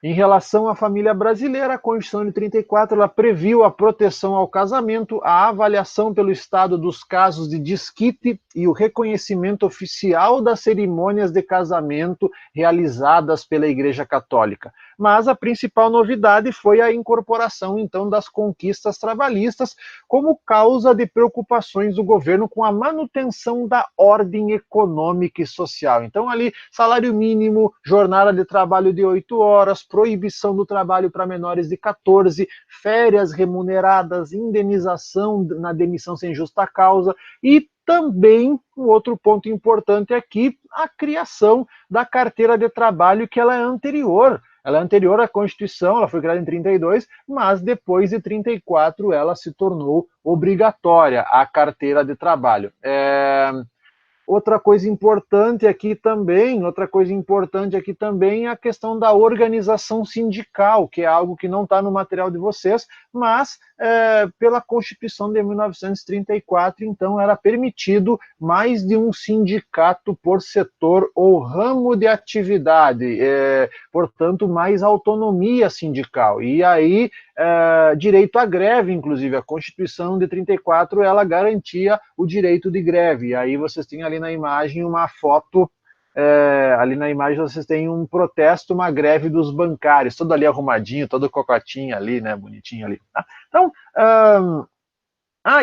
Em relação à família brasileira, a Constituição de 34 ela previu a proteção ao casamento, a avaliação pelo Estado dos casos de desquite e o reconhecimento oficial das cerimônias de casamento realizadas pela Igreja Católica. Mas a principal novidade foi a incorporação, então, das conquistas trabalhistas como causa de preocupações do governo com a manutenção da ordem econômica e social. Então, ali, salário mínimo, jornada de trabalho de 8 horas, proibição do trabalho para menores de 14, férias remuneradas, indenização na demissão sem justa causa e também, um outro ponto importante aqui, a criação da carteira de trabalho, que ela é anterior. Ela é anterior à Constituição, ela foi criada em 32, mas depois de 34 ela se tornou obrigatória, a carteira de trabalho. Outra coisa importante aqui também é a questão da organização sindical, que é algo que não está no material de vocês, mas pela Constituição de 1934, então, era permitido mais de um sindicato por setor ou ramo de atividade, portanto, mais autonomia sindical. E aí, direito à greve, inclusive, a Constituição de 34, ela garantia o direito de greve. E aí vocês têm ali na imagem uma foto, ali na imagem vocês têm um protesto, uma greve dos bancários, todo ali arrumadinho, todo cocotinho ali, né, bonitinho ali. Tá? Então,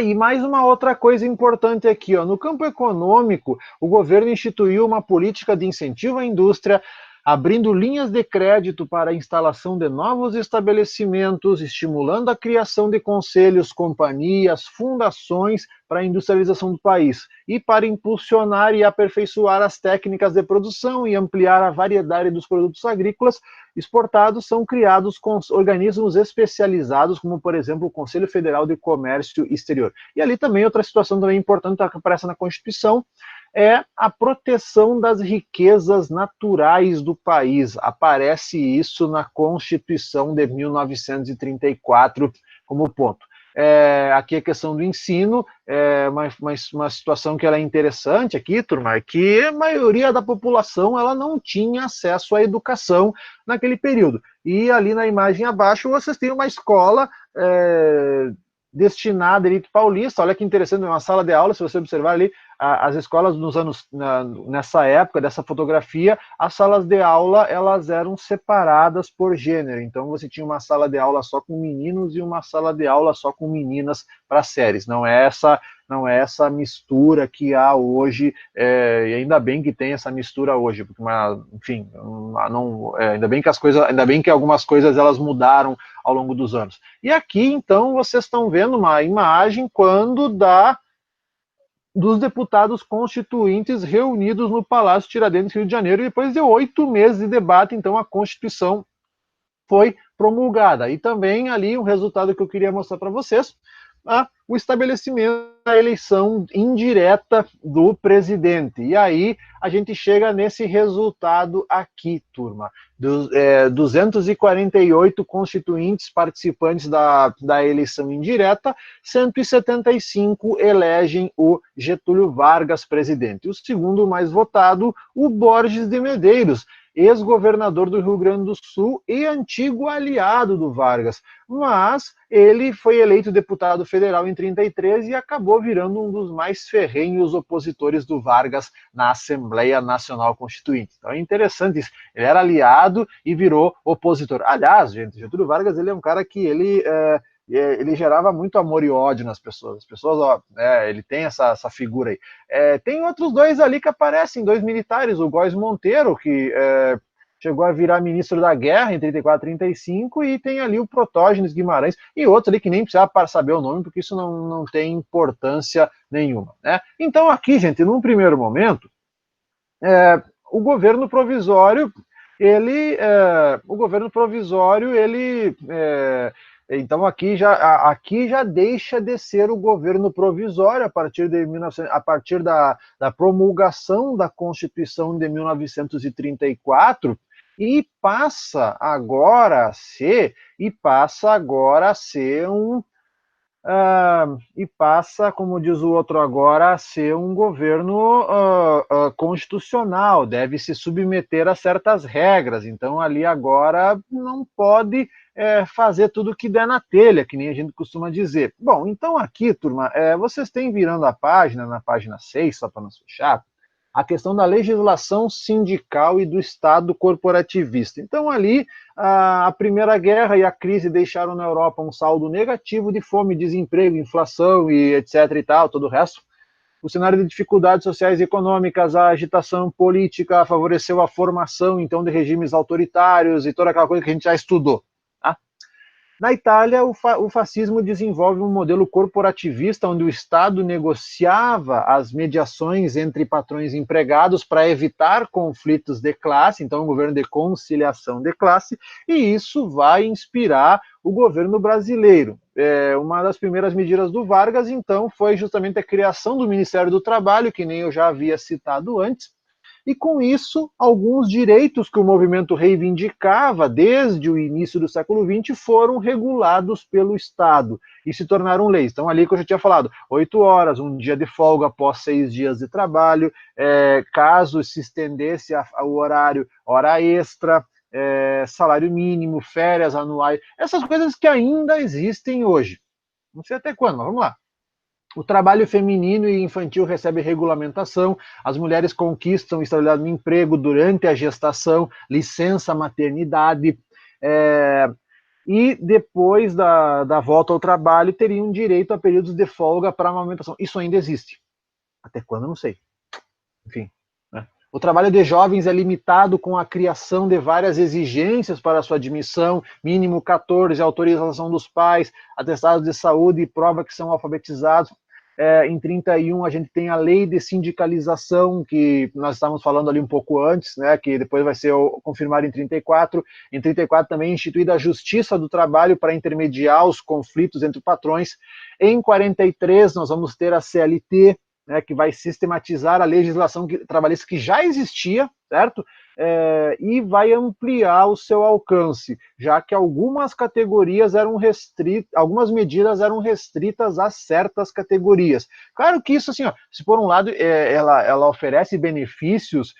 e mais uma outra coisa importante aqui, ó, no campo econômico, o governo instituiu uma política de incentivo à indústria, abrindo linhas de crédito para a instalação de novos estabelecimentos, estimulando a criação de conselhos, companhias, fundações para a industrialização do país, e para impulsionar e aperfeiçoar as técnicas de produção e ampliar a variedade dos produtos agrícolas exportados, são criados organismos especializados, como, por exemplo, o Conselho Federal de Comércio Exterior. E ali também, outra situação também importante que aparece na Constituição, é a proteção das riquezas naturais do país. Aparece isso na Constituição de 1934 como ponto. Aqui a questão do ensino, uma situação que ela é interessante aqui, turma, é que a maioria da população ela não tinha acesso à educação naquele período. E ali na imagem abaixo vocês têm uma escola destinada à elite paulista. Olha que interessante, uma sala de aula, se você observar ali, as escolas nessa época, dessa fotografia, as salas de aula, elas eram separadas por gênero. Então, você tinha uma sala de aula só com meninos e uma sala de aula só com meninas para séries. Não é essa mistura que há hoje, e ainda bem que tem essa mistura hoje, porque, enfim, ainda bem que algumas coisas elas mudaram ao longo dos anos. E aqui, então, vocês estão vendo uma imagem dos deputados constituintes reunidos no Palácio Tiradentes, Rio de Janeiro, e depois de 8 meses de debate, então, a Constituição foi promulgada. E também ali um resultado que eu queria mostrar para vocês, o estabelecimento da eleição indireta do presidente. E aí a gente chega nesse resultado aqui, turma. 248 constituintes participantes da eleição indireta, 175 elegem o Getúlio Vargas presidente. O segundo mais votado, o Borges de Medeiros, ex-governador do Rio Grande do Sul e antigo aliado do Vargas. Mas ele foi eleito deputado federal em 33 e acabou virando um dos mais ferrenhos opositores do Vargas na Assembleia Nacional Constituinte. Então é interessante isso. Ele era aliado e virou opositor. Aliás, gente, Getúlio Vargas ele é um cara que ele gerava muito amor e ódio nas pessoas. As pessoas, ele tem essa figura aí. Tem outros dois ali que aparecem, dois militares, o Góes Monteiro, que chegou a virar ministro da Guerra em 34 e 35, e tem ali o Protógenes Guimarães, e outro ali que nem precisava para saber o nome, porque isso não tem importância nenhuma. Né? Então aqui, gente, num primeiro momento, o governo provisório, então aqui já deixa de ser o governo provisório a partir da promulgação da Constituição de 1934 e passa agora a ser como diz o outro agora, a ser um governo constitucional, deve se submeter a certas regras. Então, ali agora não pode fazer tudo o que der na telha, que nem a gente costuma dizer. Bom, então aqui, turma, vocês têm virando a página, na página 6, só para não fechar, a questão da legislação sindical e do Estado corporativista. Então, ali, a Primeira Guerra e a crise deixaram na Europa um saldo negativo de fome, desemprego, inflação e etc. e tal, todo o resto. O cenário de dificuldades sociais e econômicas, a agitação política favoreceu a formação, então, de regimes autoritários e toda aquela coisa que a gente já estudou. Na Itália, o fascismo desenvolve um modelo corporativista onde o Estado negociava as mediações entre patrões e empregados para evitar conflitos de classe, então um governo de conciliação de classe, e isso vai inspirar o governo brasileiro. Uma das primeiras medidas do Vargas, então, foi justamente a criação do Ministério do Trabalho, que nem eu já havia citado antes, e com isso, alguns direitos que o movimento reivindicava desde o início do século XX foram regulados pelo Estado e se tornaram leis. Então, ali que eu já tinha falado, 8 horas, um dia de folga após 6 dias de trabalho, caso se estendesse o horário, hora extra, salário mínimo, férias anuais, essas coisas que ainda existem hoje. Não sei até quando, mas vamos lá. O trabalho feminino e infantil recebe regulamentação, as mulheres conquistam estabilidade no emprego durante a gestação, licença maternidade, e depois da volta ao trabalho teriam direito a períodos de folga para amamentação. Isso ainda existe. Até quando, eu não sei. Enfim. Né? O trabalho de jovens é limitado com a criação de várias exigências para a sua admissão, mínimo 14, autorização dos pais, atestados de saúde e prova que são alfabetizados. Em 31 a gente tem a lei de sindicalização, que nós estávamos falando ali um pouco antes, né, que depois vai ser confirmado em 34. Em 34 também é instituída a Justiça do Trabalho para intermediar os conflitos entre patrões. Em 43 nós vamos ter a CLT, né, que vai sistematizar a legislação trabalhista que já existia, certo? E vai ampliar o seu alcance, já que algumas categorias eram restritas, algumas medidas eram restritas a certas categorias. Claro que isso, assim, ó, se por um lado ela oferece benefícios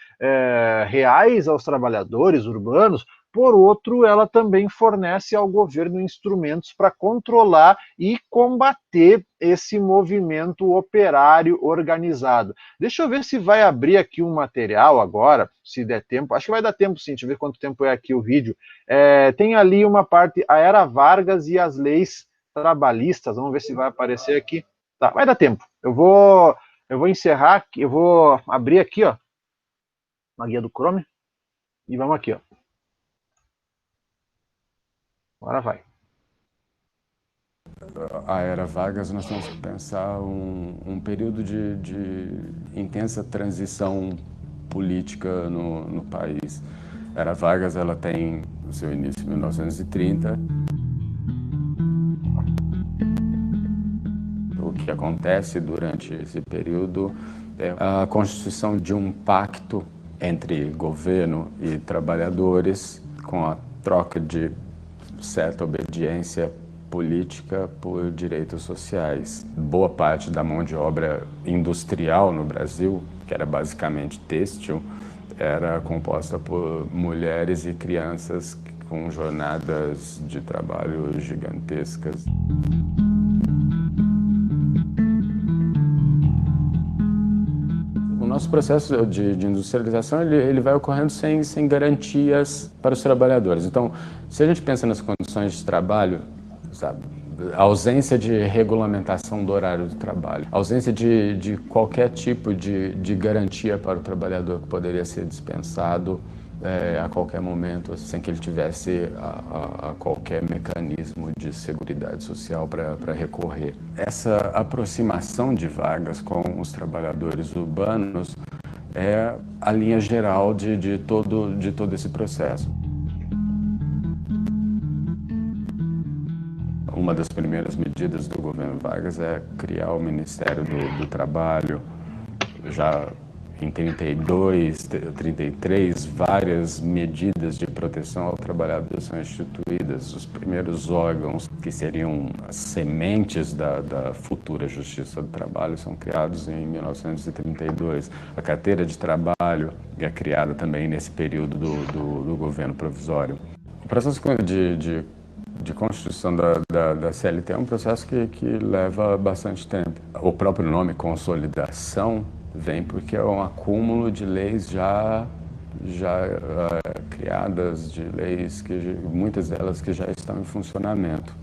reais aos trabalhadores urbanos, por outro, ela também fornece ao governo instrumentos para controlar e combater esse movimento operário organizado. Deixa eu ver se vai abrir aqui um material agora, se der tempo. Acho que vai dar tempo sim, deixa eu ver quanto tempo é aqui o vídeo. Tem ali uma parte, a Era Vargas e as leis trabalhistas. Vamos ver se vai aparecer aqui. Tá, vai dar tempo. Eu vou encerrar, eu vou abrir aqui, ó, uma guia do Chrome, e vamos aqui, ó. Agora vai. A Era Vargas, nós temos que pensar um período de intensa transição política no país. A Era Vargas, ela tem o seu início em 1930. O que acontece durante esse período é a constituição de um pacto entre governo e trabalhadores com a troca de certa obediência política por direitos sociais. Boa parte da mão de obra industrial no Brasil, que era basicamente têxtil, era composta por mulheres e crianças com jornadas de trabalho gigantescas. O nosso processo de industrialização ele vai ocorrendo sem garantias para os trabalhadores. Então, se a gente pensa nas condições de trabalho, sabe, a ausência de regulamentação do horário do trabalho, a ausência de qualquer tipo de garantia para o trabalhador que poderia ser dispensado a qualquer momento, sem que ele tivesse a qualquer mecanismo de seguridade social para recorrer. Essa aproximação de Vargas com os trabalhadores urbanos é a linha geral de todo esse processo. Uma das primeiras medidas do governo Vargas é criar o Ministério do Trabalho. Já em 32, 33, várias medidas de proteção ao trabalhador são instituídas. Os primeiros órgãos, que seriam as sementes da futura Justiça do Trabalho, são criados em 1932. A carteira de trabalho é criada também nesse período do governo provisório. O processo de constituição da CLT é um processo que leva bastante tempo. O próprio nome, consolidação, vem porque é um acúmulo de leis já criadas, de leis, muitas delas que já estão em funcionamento.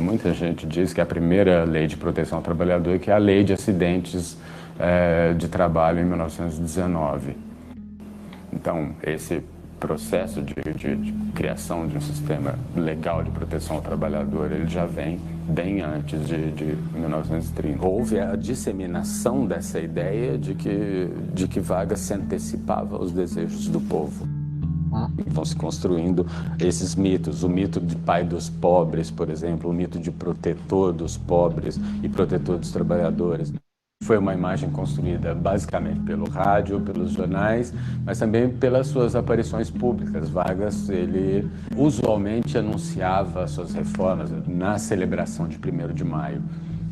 Muita gente diz que a primeira lei de proteção ao trabalhador que é a Lei de Acidentes de Trabalho em 1919. Então, esse processo de criação de um sistema legal de proteção ao trabalhador, ele já vem bem antes de 1930. Houve a disseminação dessa ideia de que Vargas se antecipava aos desejos do povo. E vão se construindo esses mitos, o mito de pai dos pobres, por exemplo, o mito de protetor dos pobres e protetor dos trabalhadores. Foi uma imagem construída basicamente pelo rádio, pelos jornais, mas também pelas suas aparições públicas. Vargas, ele usualmente anunciava suas reformas na celebração de 1º de maio.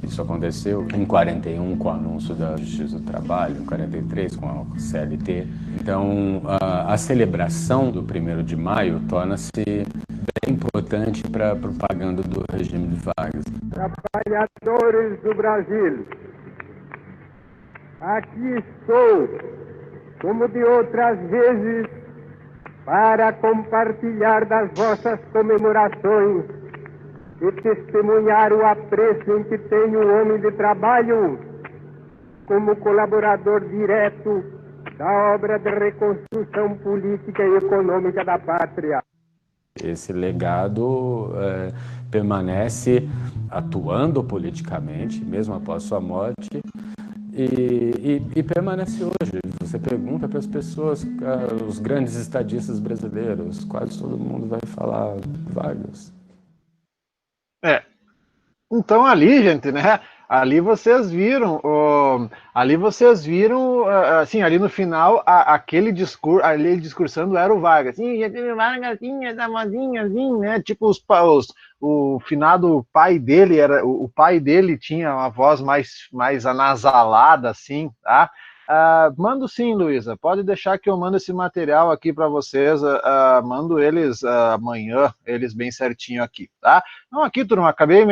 Isso aconteceu em 41 com o anúncio da Justiça do Trabalho, em 43 com a CLT. Então, a celebração do 1º de maio torna-se bem importante para a propaganda do regime de Vargas. Trabalhadores do Brasil, aqui estou, como de outras vezes, para compartilhar das vossas comemorações e testemunhar o apreço em que tenho o homem de trabalho como colaborador direto da obra de reconstrução política e econômica da pátria. Esse legado permanece atuando politicamente, mesmo após sua morte, e permanece hoje. Você pergunta para as pessoas, os grandes estadistas brasileiros, quase todo mundo vai falar Vargas. Então ali, gente, né? Ali vocês viram, assim, ali no final, aquele discurso, ali discursando era o Vargas. Sim, já teve Vargas, da modinha, assim, né? Tipo o finado pai dele, o pai dele tinha uma voz mais anasalada, assim, tá? Mando sim, Luísa, pode deixar que eu mando esse material aqui para vocês, mando eles amanhã, eles bem certinho aqui, tá? Então aqui, turma, acabei